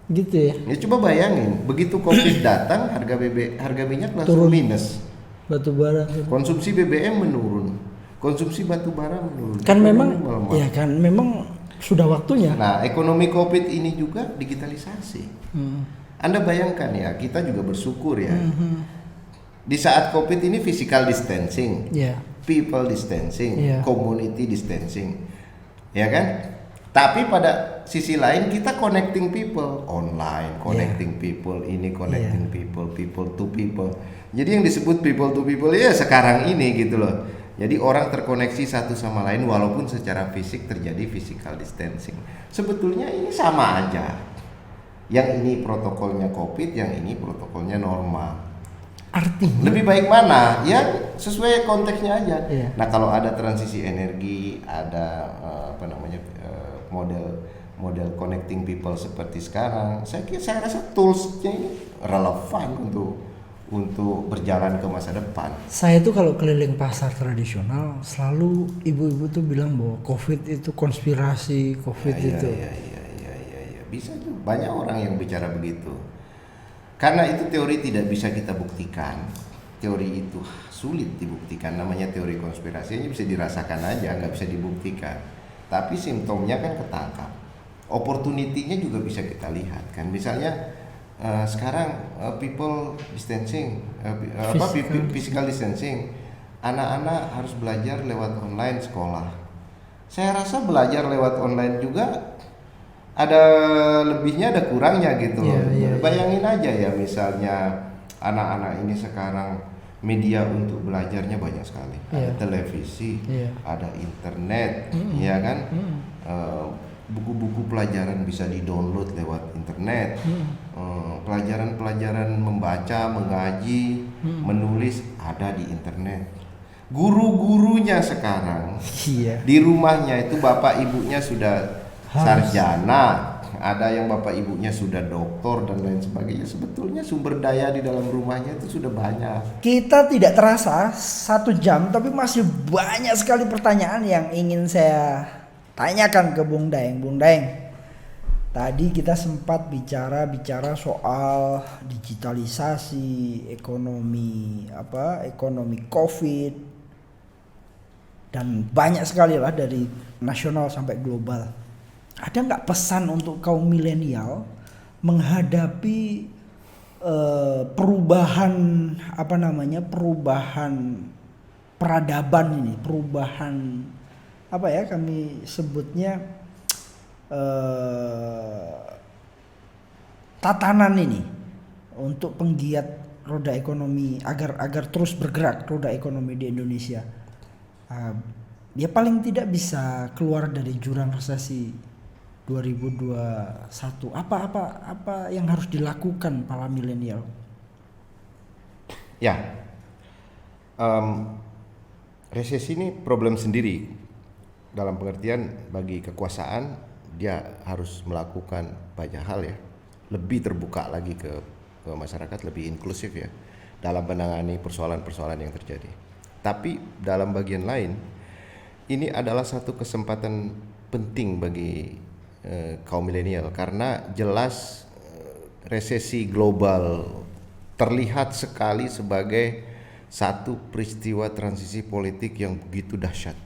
Gitu ya. Ya coba bayangin, begitu COVID datang harga minyak langsung minus. Batu bara. Konsumsi BBM menurun. Konsumsi batu bara menurun. Kan memang melemah. ya kan memang sudah waktunya. Nah, ekonomi COVID ini juga digitalisasi. Anda bayangkan ya, kita juga bersyukur ya. Di saat COVID ini physical distancing, people distancing, community distancing, ya kan? Tapi pada sisi lain kita connecting people online, connecting people ini, connecting people to people. Jadi yang disebut people to people ya sekarang ini gitu loh. Jadi orang terkoneksi satu sama lain walaupun secara fisik terjadi physical distancing. Sebetulnya ini sama aja. Yang ini protokolnya COVID, yang ini protokolnya normal. Artinya lebih baik mana? Ya sesuai konteksnya aja. Iya. Nah kalau ada transisi energi, ada model connecting people seperti sekarang, saya rasa toolsnya ini relevan untuk berjalan ke masa depan. Saya tuh kalau keliling pasar tradisional selalu ibu-ibu tuh bilang bahwa COVID itu konspirasi, COVID itu. Iya. Bisa tuh banyak orang yang bicara begitu. Karena itu teori tidak bisa kita buktikan. Teori itu sulit dibuktikan. Namanya teori konspirasi ini bisa dirasakan aja, nggak bisa dibuktikan. Tapi simptomnya kan ketangkap. Opportunity-nya juga bisa kita lihat kan. Misalnya sekarang people distancing, physical distancing, anak-anak harus belajar lewat online sekolah. Saya rasa belajar lewat online juga ada lebihnya, ada kurangnya gitu loh. Bayangin aja ya, misalnya anak-anak ini sekarang media untuk belajarnya banyak sekali. Ada televisi, ada internet, ya kan. Buku-buku pelajaran bisa di-download lewat internet. Pelajaran-pelajaran membaca, mengaji, menulis ada di internet. Guru-gurunya sekarang di rumahnya itu bapak ibunya sudah sarjana, ada yang bapak ibunya sudah doktor dan lain sebagainya. Sebetulnya sumber daya di dalam rumahnya itu sudah banyak. Kita tidak terasa 1 jam tapi masih banyak sekali pertanyaan yang ingin saya tanyakan ke Bung Daeng. Bung Daeng, tadi kita sempat bicara soal digitalisasi, ekonomi COVID, dan banyak sekali lah dari nasional sampai global. Ada nggak pesan untuk kaum milenial menghadapi perubahan peradaban ini, perubahan kami sebutnya tatanan ini untuk penggiat roda ekonomi agar terus bergerak roda ekonomi di Indonesia. Dia paling tidak bisa keluar dari jurang resesi 2021. Apa yang harus dilakukan para milenial? Ya, resesi ini problem sendiri. Dalam pengertian bagi kekuasaan dia harus melakukan banyak hal ya, lebih terbuka lagi ke masyarakat, lebih inklusif ya dalam menangani persoalan-persoalan yang terjadi. Tapi dalam bagian lain ini adalah satu kesempatan penting bagi kaum milenial karena jelas resesi global terlihat sekali sebagai satu peristiwa transisi politik yang begitu dahsyat.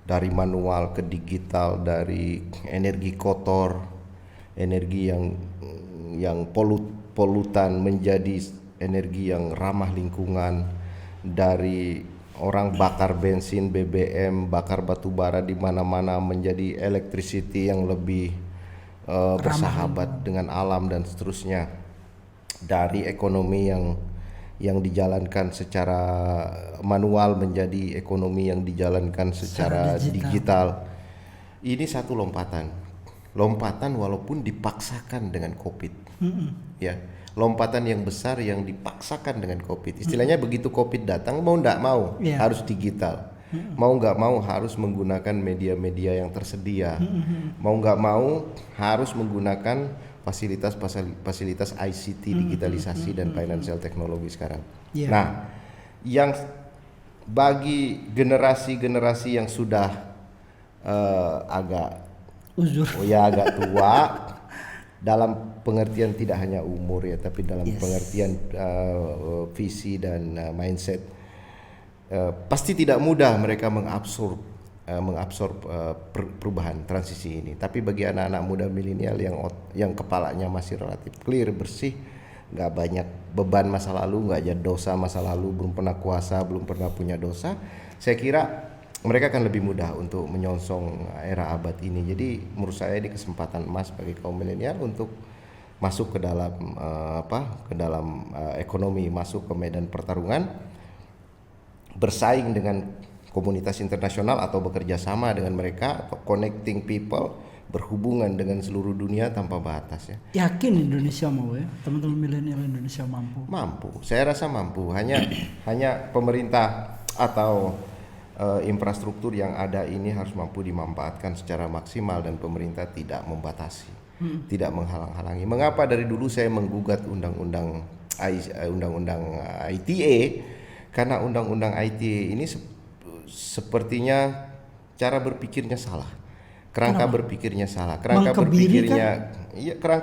Dari manual ke digital, dari energi kotor, energi yang polutan menjadi energi yang ramah lingkungan, dari orang bakar bensin, BBM, bakar batu bara di mana-mana menjadi electricity yang lebih bersahabat dengan alam dan seterusnya. Dari ekonomi yang dijalankan secara manual menjadi ekonomi yang dijalankan secara digital. Ini satu lompatan walaupun dipaksakan dengan COVID. Ya, lompatan yang besar yang dipaksakan dengan COVID. Istilahnya begitu COVID datang mau nggak mau harus digital. Mau nggak mau harus menggunakan media-media yang tersedia. Mau nggak mau harus menggunakan fasilitas ICT, digitalisasi dan financial technology sekarang. Nah, yang bagi generasi-generasi yang sudah agak agak tua dalam pengertian tidak hanya umur ya, tapi dalam pengertian visi dan mindset, pasti tidak mudah mereka mengabsorb perubahan transisi ini. Tapi bagi anak-anak muda milenial yang kepalanya masih relatif clear, bersih, nggak banyak beban masa lalu, nggak ada dosa masa lalu, belum pernah kuasa, belum pernah punya dosa, saya kira mereka akan lebih mudah untuk menyongsong era abad ini. Jadi menurut saya ini kesempatan emas bagi kaum milenial untuk masuk ke dalam ekonomi, masuk ke medan pertarungan, bersaing dengan komunitas internasional atau bekerja sama dengan mereka, atau connecting people, berhubungan dengan seluruh dunia tanpa batas ya. Yakin Indonesia mau ya? Teman-teman milenial Indonesia mampu? Mampu, saya rasa mampu. Hanya pemerintah atau infrastruktur yang ada ini harus mampu dimanfaatkan secara maksimal dan pemerintah tidak membatasi, tidak menghalang-halangi. Mengapa dari dulu saya menggugat undang-undang ITE? Karena undang-undang ITE ini sepertinya cara berpikirnya salah, kerangka berpikirnya salah, kerangka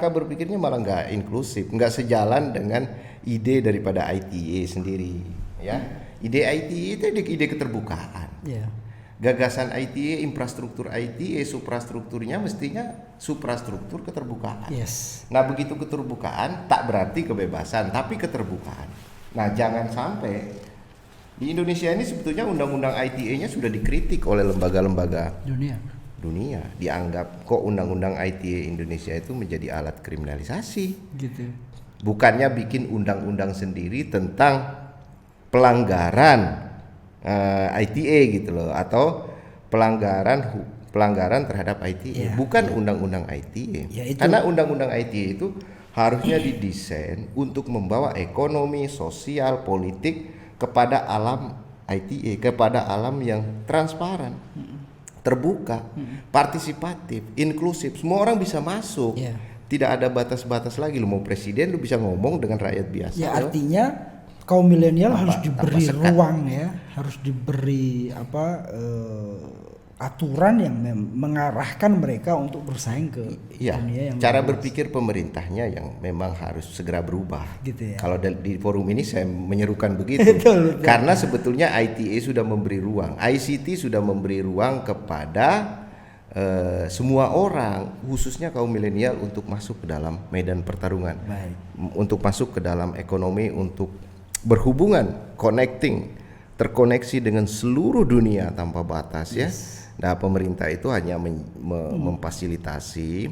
berpikirnya malah nggak inklusif, nggak sejalan dengan ide daripada ITE sendiri ya. Ide ITE itu ide keterbukaan. Gagasan ITE, infrastruktur ITE, suprastrukturnya mestinya suprastruktur keterbukaan. Nah begitu keterbukaan tak berarti kebebasan, tapi keterbukaan. Nah jangan sampai di Indonesia ini sebetulnya undang-undang ITE-nya sudah dikritik oleh lembaga-lembaga dunia. Dianggap kok undang-undang ITE Indonesia itu menjadi alat kriminalisasi. Gitu. Bukannya bikin undang-undang sendiri tentang pelanggaran ITE gitu loh, atau pelanggaran terhadap ITE. Bukan undang-undang ITE. Karena undang-undang ITE itu harusnya didesain untuk membawa ekonomi, sosial, politik kepada alam ITE, kepada alam yang transparan, terbuka, partisipatif, inklusif. Semua orang bisa masuk. Tidak ada batas-batas lagi. Lu mau presiden, lu bisa ngomong dengan rakyat biasa. Ya artinya kaum milenial harus diberi ruang ya, harus diberi aturan yang mengarahkan mereka untuk bersaing ke dunia yang cara berpikir pemerintahnya yang memang harus segera berubah. Gitu ya. Kalau di forum ini saya menyerukan begitu. Betul. Karena sebetulnya ITE sudah memberi ruang, ICT sudah memberi ruang kepada semua orang, khususnya kaum milenial untuk masuk ke dalam medan pertarungan. Untuk masuk ke dalam ekonomi, untuk berhubungan, terkoneksi dengan seluruh dunia tanpa batas ya. Nah, pemerintah itu hanya memfasilitasi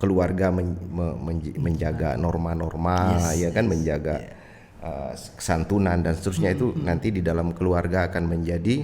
keluarga menjaga norma-norma, menjaga kesantunan dan seterusnya. Itu nanti di dalam keluarga akan menjadi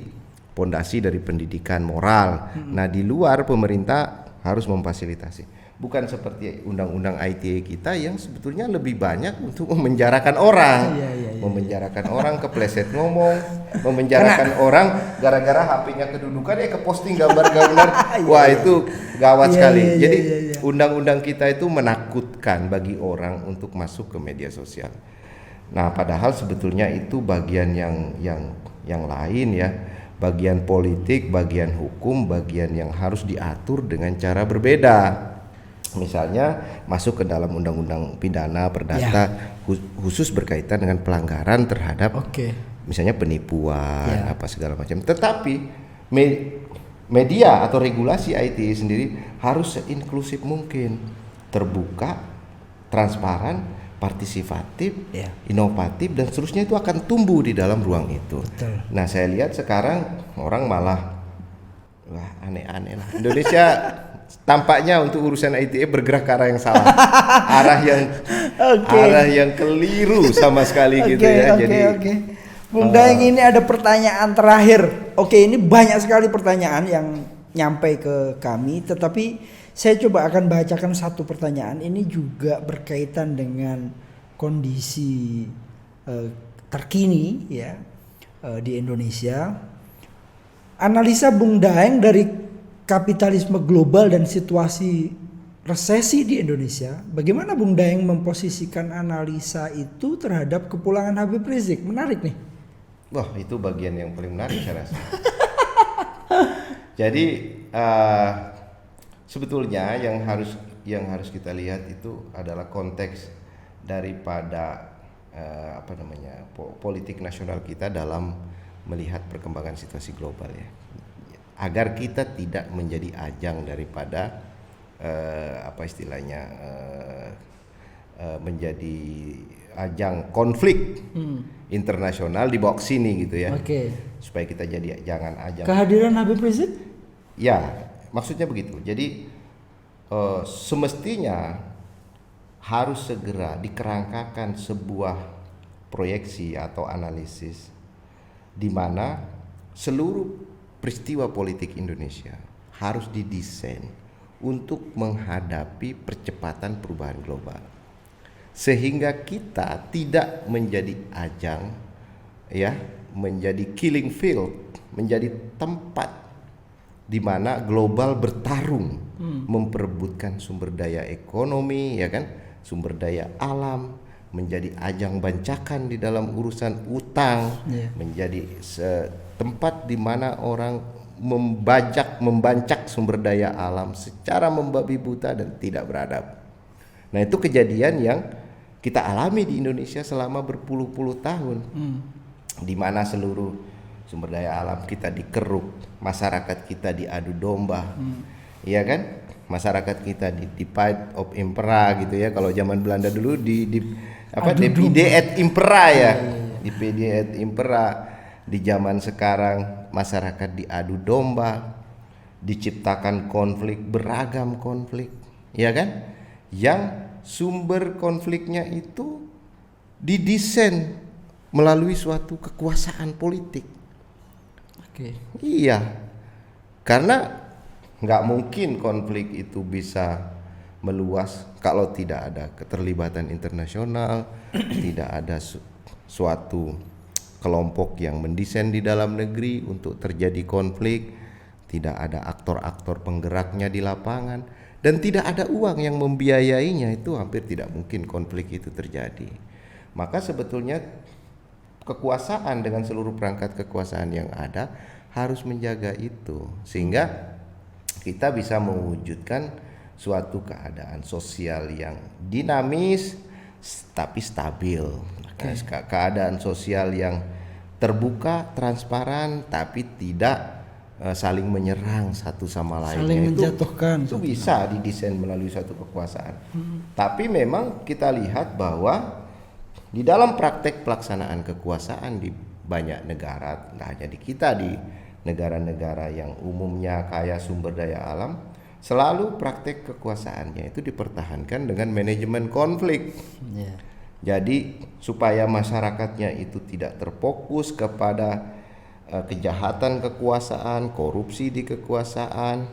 pondasi dari pendidikan moral. Nah, di luar pemerintah harus memfasilitasi. Bukan seperti undang-undang ITE kita yang sebetulnya lebih banyak untuk memenjarakan orang. Memenjarakan orang kepleset ngomong, memenjarakan orang gara-gara HP-nya kedudukan keposting gambar-gambar. Wah, itu gawat sekali. Jadi undang-undang kita itu menakutkan bagi orang untuk masuk ke media sosial. Nah, padahal sebetulnya itu bagian yang lain ya. bagian politik, bagian hukum, bagian yang harus diatur dengan cara berbeda. Misalnya masuk ke dalam undang-undang pidana perdata khusus berkaitan dengan pelanggaran terhadap misalnya penipuan apa segala macam. Tetapi media atau regulasi ITE sendiri harus seinklusif mungkin, terbuka, transparan, partisipatif, inovatif dan seterusnya, itu akan tumbuh di dalam ruang itu. Betul. Nah, saya lihat sekarang orang malah aneh-aneh lah. Indonesia tampaknya untuk urusan ITE bergerak ke arah yang salah, arah yang keliru sama sekali gitu ya. Jadi Bung Daeng, ini ada pertanyaan terakhir. Ini banyak sekali pertanyaan yang nyampe ke kami, tetapi saya coba akan bacakan satu pertanyaan. Ini juga berkaitan dengan kondisi terkini ya di Indonesia. Analisa Bung Daeng dari kapitalisme global dan situasi resesi di Indonesia, bagaimana Bung Daeng memposisikan analisa itu terhadap kepulangan Habib Rizik? Menarik nih. Wah, itu bagian yang paling menarik saya rasa. Jadi sebetulnya yang harus kita lihat itu adalah konteks daripada politik nasional kita dalam melihat perkembangan situasi global ya. Agar kita tidak menjadi ajang daripada menjadi ajang konflik internasional di bawah sini gitu ya. Supaya kita jadi jangan ajang. Kehadiran Habib Rizik? Ya, maksudnya begitu. Jadi semestinya harus segera dikerangkakan sebuah proyeksi atau analisis di mana seluruh peristiwa politik Indonesia harus didesain untuk menghadapi percepatan perubahan global, sehingga kita tidak menjadi ajang ya, menjadi killing field, menjadi tempat di mana global bertarung memperebutkan sumber daya ekonomi ya kan, sumber daya alam, menjadi ajang bancakan di dalam urusan utang, menjadi tempat di mana orang membancak sumber daya alam secara membabi buta dan tidak beradab. Nah, itu kejadian yang kita alami di Indonesia selama berpuluh-puluh tahun, di mana seluruh sumber daya alam kita dikeruk, masyarakat kita diadu domba, ya kan? Masyarakat kita di divide of impera gitu ya. Kalau zaman Belanda dulu divide et impera ya, divide et impera. Di zaman sekarang masyarakat diadu domba, diciptakan konflik, beragam konflik, ya kan? Yang sumber konfliknya itu didesain melalui suatu kekuasaan politik. Iya, karena nggak mungkin konflik itu bisa meluas kalau tidak ada keterlibatan internasional, tidak ada suatu kelompok yang mendesain di dalam negeri untuk terjadi konflik, tidak ada aktor-aktor penggeraknya di lapangan, dan tidak ada uang yang membiayainya, itu hampir tidak mungkin konflik itu terjadi. Maka sebetulnya kekuasaan dengan seluruh perangkat kekuasaan yang ada harus menjaga itu, sehingga kita bisa mewujudkan suatu keadaan sosial yang dinamis tapi stabil. Keadaan sosial yang terbuka, transparan, tapi tidak saling menyerang satu sama lain. Saling menjatuhkan. Itu bisa didesain melalui suatu kekuasaan. Tapi memang kita lihat bahwa di dalam praktek pelaksanaan kekuasaan di banyak negara, tidak hanya di kita, di negara-negara yang umumnya kaya sumber daya alam, selalu praktek kekuasaannya itu dipertahankan dengan manajemen konflik. Jadi supaya masyarakatnya itu tidak terfokus kepada kejahatan kekuasaan, korupsi di kekuasaan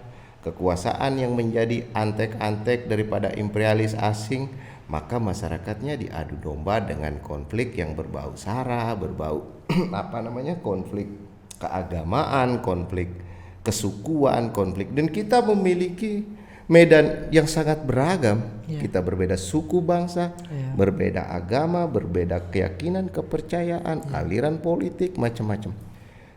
yang menjadi antek-antek daripada imperialis asing, maka masyarakatnya diadu domba dengan konflik yang berbau sara, berbau konflik keagamaan, konflik kesukuan, konflik, dan kita memiliki medan yang sangat beragam. Kita berbeda suku bangsa, berbeda agama, berbeda keyakinan, kepercayaan, aliran politik, macam-macam.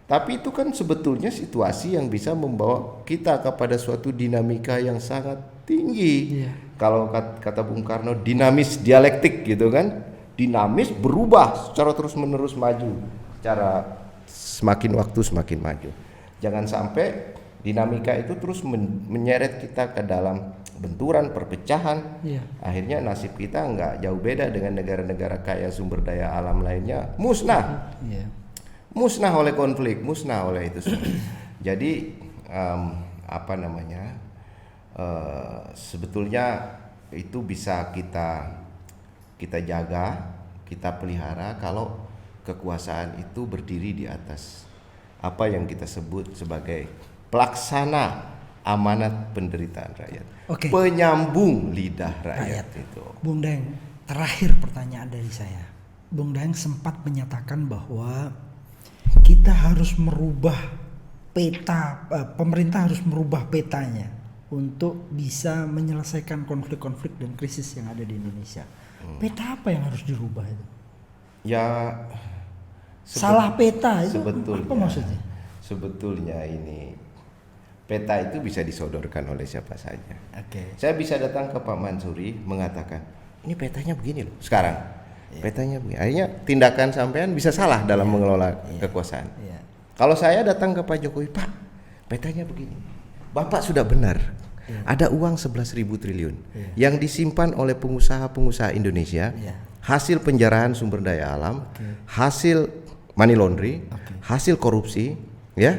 Tapi itu kan sebetulnya situasi yang bisa membawa kita kepada suatu dinamika yang sangat tinggi. Iya. Kalau kata Bung Karno, dinamis dialektik gitu kan. Dinamis berubah secara terus-menerus maju. Secara semakin waktu semakin maju. Jangan sampai dinamika itu terus menyeret kita ke dalam benturan, perpecahan. Iya. Akhirnya nasib kita nggak jauh beda dengan negara-negara kaya sumber daya alam lainnya, musnah. Iya. Musnah oleh konflik, musnah oleh itu semua. Jadi sebetulnya itu bisa kita jaga, kita pelihara kalau kekuasaan itu berdiri di atas apa yang kita sebut sebagai pelaksana amanat penderitaan rakyat. Oke. Penyambung lidah rakyat itu. Bung Daeng, terakhir pertanyaan dari saya. Bung Daeng sempat menyatakan bahwa kita harus merubah peta, pemerintah harus merubah petanya untuk bisa menyelesaikan konflik-konflik dan krisis yang ada di Indonesia. Peta apa yang harus dirubah itu? Ya Salah peta itu sebetulnya, apa maksudnya? Sebetulnya ini peta itu bisa disodorkan oleh siapa saja. Oke. Saya bisa datang ke Pak Mansuri mengatakan, ini petanya begini loh sekarang. Petanya begini. Akhirnya tindakan sampean bisa salah dalam mengelola kekuasaan. Iya. Kalau saya datang ke Pak Jokowi, Pak, petanya begini. Bapak sudah benar. Ada uang 11.000 triliun yang disimpan oleh pengusaha-pengusaha Indonesia, hasil penjarahan sumber daya alam, hasil money laundry, hasil korupsi, ya,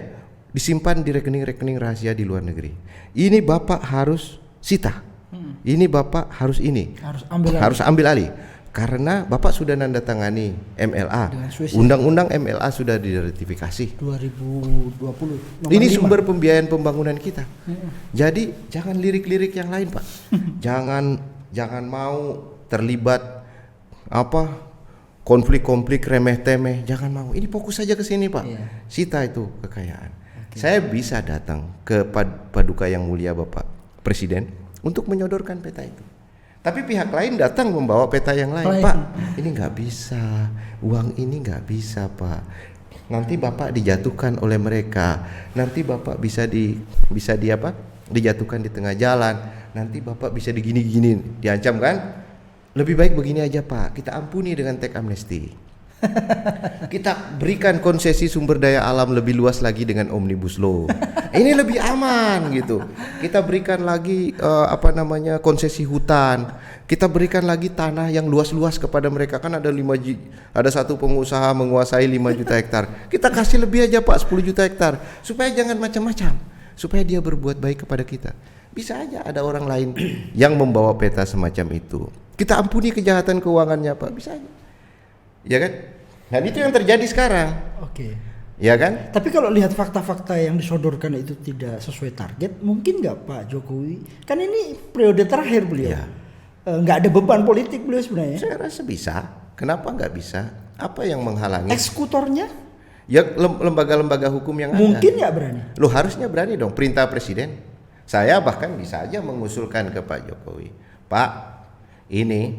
disimpan di rekening-rekening rahasia di luar negeri. Ini Bapak harus sita. Ini Bapak harus ini. Harus ambil alih. Karena Bapak sudah nandatangani MLA. Undang-undang MLA sudah diratifikasi 2020. Ini sumber pembiayaan pembangunan kita. Jadi jangan lirik-lirik yang lain, Pak. jangan mau terlibat konflik-konflik remeh-temeh. Jangan mau. Ini fokus saja ke sini, Pak. Sita itu kekayaan. Saya bisa datang ke Paduka yang mulia Bapak Presiden untuk menyodorkan peta itu. Tapi pihak lain datang membawa peta yang lain. Pak, ini nggak bisa, uang ini nggak bisa, Pak. Nanti Bapak dijatuhkan oleh mereka. Nanti Bapak bisa dijatuhkan di tengah jalan. Nanti Bapak bisa digini-gini, diancam kan? Lebih baik begini aja, Pak. Kita ampuni dengan teks amnesti. Kita berikan konsesi sumber daya alam lebih luas lagi dengan Omnibus Law. Ini lebih aman gitu. Kita berikan lagi konsesi hutan. Kita berikan lagi tanah yang luas-luas kepada mereka. Kan ada satu pengusaha menguasai 5 juta hektar. Kita kasih lebih aja, Pak, 10 juta hektar supaya jangan macam-macam. Supaya dia berbuat baik kepada kita. Bisa aja ada orang lain yang membawa peta semacam itu. Kita ampuni kejahatan keuangannya, Pak. Bisa aja. Ya kan? Dan itu yang terjadi sekarang. Oke. Ya kan? Tapi kalau lihat fakta-fakta yang disodorkan itu tidak sesuai target, mungkin nggak Pak Jokowi? Kan ini periode terakhir beliau. Nggak ada beban politik beliau sebenarnya. Saya rasa bisa. Kenapa nggak bisa? Apa yang menghalangi? Eksekutornya? Ya lembaga-lembaga hukum yang mungkin ada. Nggak berani? Loh, harusnya berani dong. Perintah Presiden. Saya bahkan bisa aja mengusulkan ke Pak Jokowi, Pak, ini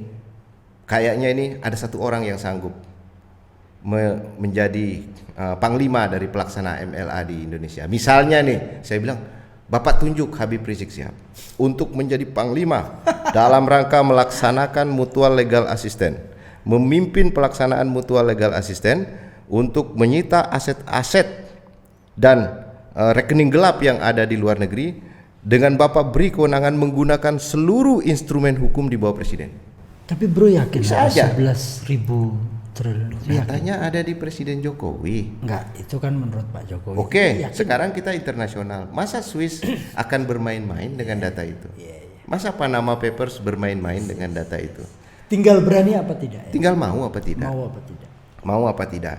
kayaknya ini ada satu orang yang sanggup menjadi panglima dari pelaksana MLA di Indonesia. Misalnya nih, saya bilang, Bapak tunjuk Habib Rizik Syihab untuk menjadi panglima dalam rangka melaksanakan mutual legal assistance, memimpin pelaksanaan mutual legal assistance untuk menyita aset-aset dan rekening gelap yang ada di luar negeri, dengan Bapak beri kewenangan menggunakan seluruh instrumen hukum di bawah Presiden. Tapi bro yakin bisa aja 11.000 triliun katanya ada di Presiden Jokowi. Enggak, itu kan menurut Pak Jokowi. Oke, sekarang kita internasional. Masa Swiss akan bermain-main dengan data itu? Masa Panama Papers bermain-main dengan data itu? Tinggal berani apa tidak? Tinggal mau apa tidak? Mau apa tidak? Mau apa tidak?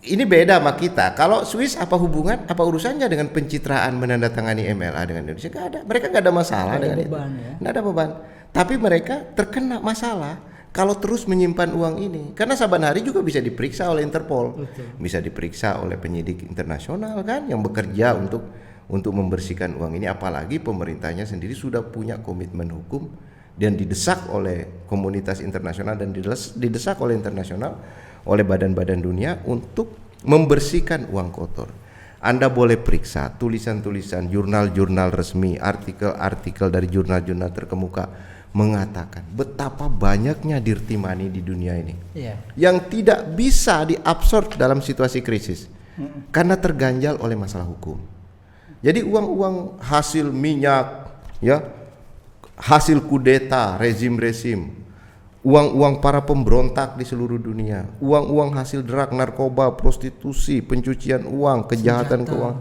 Ini beda sama kita. Kalau Swiss apa hubungan, apa urusannya dengan pencitraan menandatangani MLA dengan Indonesia? Gak ada. Mereka gak ada masalah dengan itu. Gak ada beban. Tapi mereka terkena masalah kalau terus menyimpan uang ini. Karena saban hari juga bisa diperiksa oleh Interpol. Betul. Bisa diperiksa oleh penyidik internasional kan yang bekerja untuk membersihkan uang ini. Apalagi pemerintahnya sendiri sudah punya komitmen hukum dan didesak oleh komunitas internasional dan didesak oleh internasional, oleh badan-badan dunia untuk membersihkan uang kotor. Anda boleh periksa tulisan-tulisan jurnal-jurnal resmi, artikel-artikel dari jurnal-jurnal terkemuka mengatakan betapa banyaknya dirty money di dunia ini yang tidak bisa diabsorb dalam situasi krisis karena terganjal oleh masalah hukum. Jadi uang-uang hasil minyak, ya, hasil kudeta rezim-rezim, uang-uang para pemberontak di seluruh dunia, uang-uang hasil drug, narkoba, prostitusi, pencucian uang, kejahatan keuangan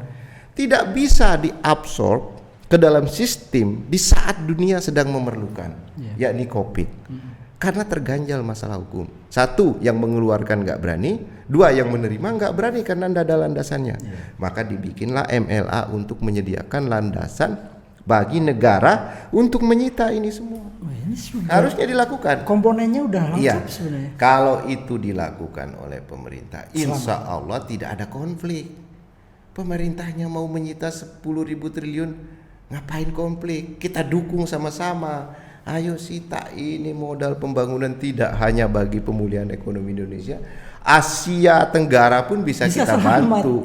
tidak bisa diabsorb ke dalam sistem di saat dunia sedang memerlukan, yakni COVID. Karena terganjal masalah hukum. Satu, yang mengeluarkan nggak berani. Dua, yang menerima nggak berani karena tidak ada landasannya. Maka dibikinlah MLA untuk menyediakan landasan bagi negara untuk menyita ini semua. Ini harusnya dilakukan. Komponennya udah lengkap sebenarnya. Kalau itu dilakukan oleh pemerintah, insya Allah tidak ada konflik. Pemerintahnya mau menyita 10.000 triliun, ngapain konflik? Kita dukung sama-sama. Ayo sita, ini modal pembangunan tidak hanya bagi pemulihan ekonomi Indonesia, Asia Tenggara pun bisa kita bantu.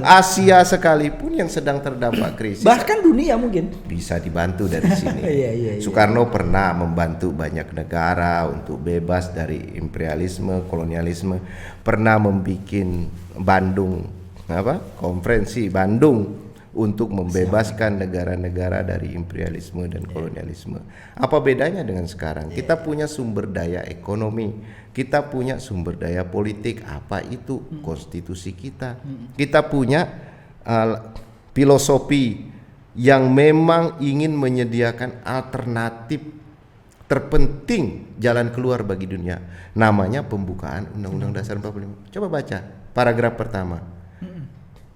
Asia sekalipun yang sedang terdampak krisis, bahkan dunia mungkin bisa dibantu dari sini. Soekarno pernah membantu banyak negara untuk bebas dari imperialisme, kolonialisme. Pernah membuat konferensi Bandung untuk membebaskan negara-negara dari imperialisme dan kolonialisme. Apa bedanya dengan sekarang? Kita punya sumber daya ekonomi, kita punya sumber daya politik. Apa itu? Konstitusi kita. Kita punya filosofi yang memang ingin menyediakan alternatif terpenting, jalan keluar bagi dunia. Namanya pembukaan Undang-Undang Dasar 45. Coba baca paragraf pertama.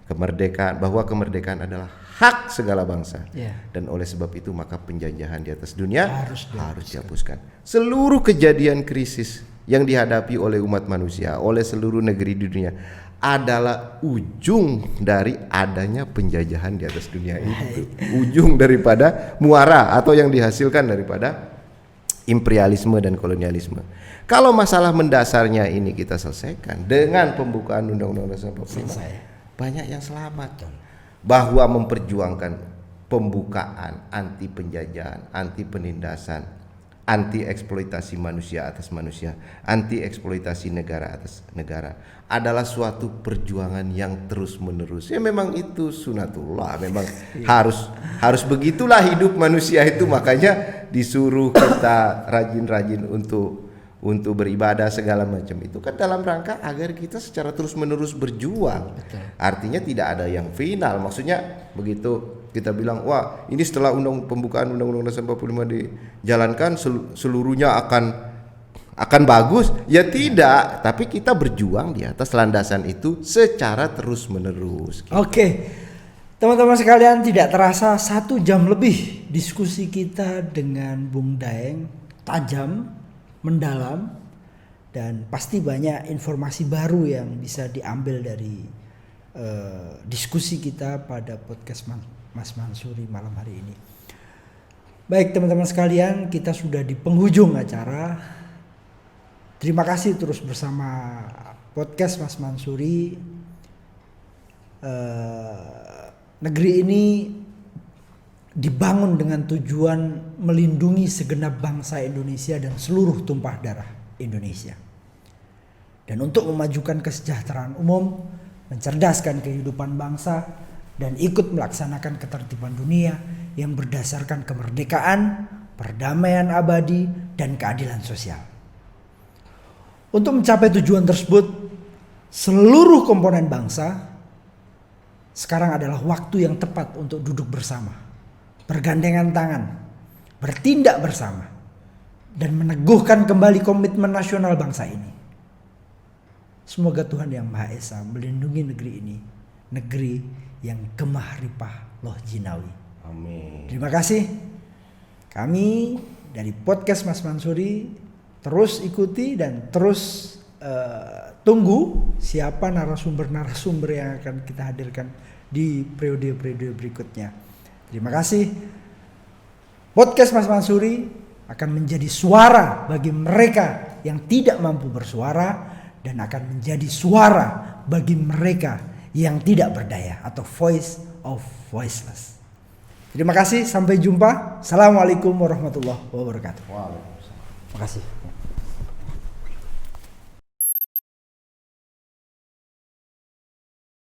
Kemerdekaan, bahwa kemerdekaan adalah hak segala bangsa, dan oleh sebab itu maka penjajahan di atas dunia harus dihapuskan. Seluruh kejadian krisis yang dihadapi oleh umat manusia, oleh seluruh negeri di dunia adalah ujung dari adanya penjajahan di atas dunia itu. Ujung daripada muara atau yang dihasilkan daripada imperialisme dan kolonialisme. Kalau masalah mendasarnya ini kita selesaikan dengan pembukaan Undang-Undang Dasar 45, banyak yang selamat. Bahwa memperjuangkan pembukaan, anti penjajahan, anti penindasan, anti eksploitasi manusia atas manusia, anti eksploitasi negara atas negara adalah suatu perjuangan yang terus menerus. Ya memang itu sunatullah, memang harus begitulah hidup manusia itu. Makanya disuruh kita rajin-rajin untuk beribadah segala macam itu kan dalam rangka agar kita secara terus-menerus berjuang. Artinya tidak ada yang final. Maksudnya begitu kita bilang, wah ini setelah pembukaan Undang-Undang Dasar 45 dijalankan seluruhnya akan bagus. Ya tidak, tapi kita berjuang di atas landasan itu secara terus-menerus. Oke. Teman-teman sekalian, tidak terasa 1 jam lebih diskusi kita dengan Bung Daeng, tajam, mendalam, dan pasti banyak informasi baru yang bisa diambil dari diskusi kita pada podcast Mas Mansuri malam hari ini. Baik teman-teman sekalian, kita sudah di penghujung acara. Terima kasih terus bersama podcast Mas Mansuri. Negeri ini dibangun dengan tujuan melindungi segenap bangsa Indonesia dan seluruh tumpah darah Indonesia. Dan untuk memajukan kesejahteraan umum, mencerdaskan kehidupan bangsa, dan ikut melaksanakan ketertiban dunia yang berdasarkan kemerdekaan, perdamaian abadi, dan keadilan sosial. Untuk mencapai tujuan tersebut, seluruh komponen bangsa sekarang adalah waktu yang tepat untuk duduk bersama, bergandengan tangan, bertindak bersama, dan meneguhkan kembali komitmen nasional bangsa ini. Semoga Tuhan Yang Maha Esa melindungi negeri ini, negeri yang gemah ripah loh jinawi. Amin. Terima kasih. Kami dari podcast Mas Mansuri terus ikuti dan terus tunggu siapa narasumber-narasumber yang akan kita hadirkan di periode-periode berikutnya. Terima kasih. Podcast Mas Mansuri akan menjadi suara bagi mereka yang tidak mampu bersuara dan akan menjadi suara bagi mereka yang tidak berdaya atau voice of voiceless. Terima kasih, sampai jumpa. Assalamualaikum warahmatullahi wabarakatuh. Waalaikumsalam. Terima kasih.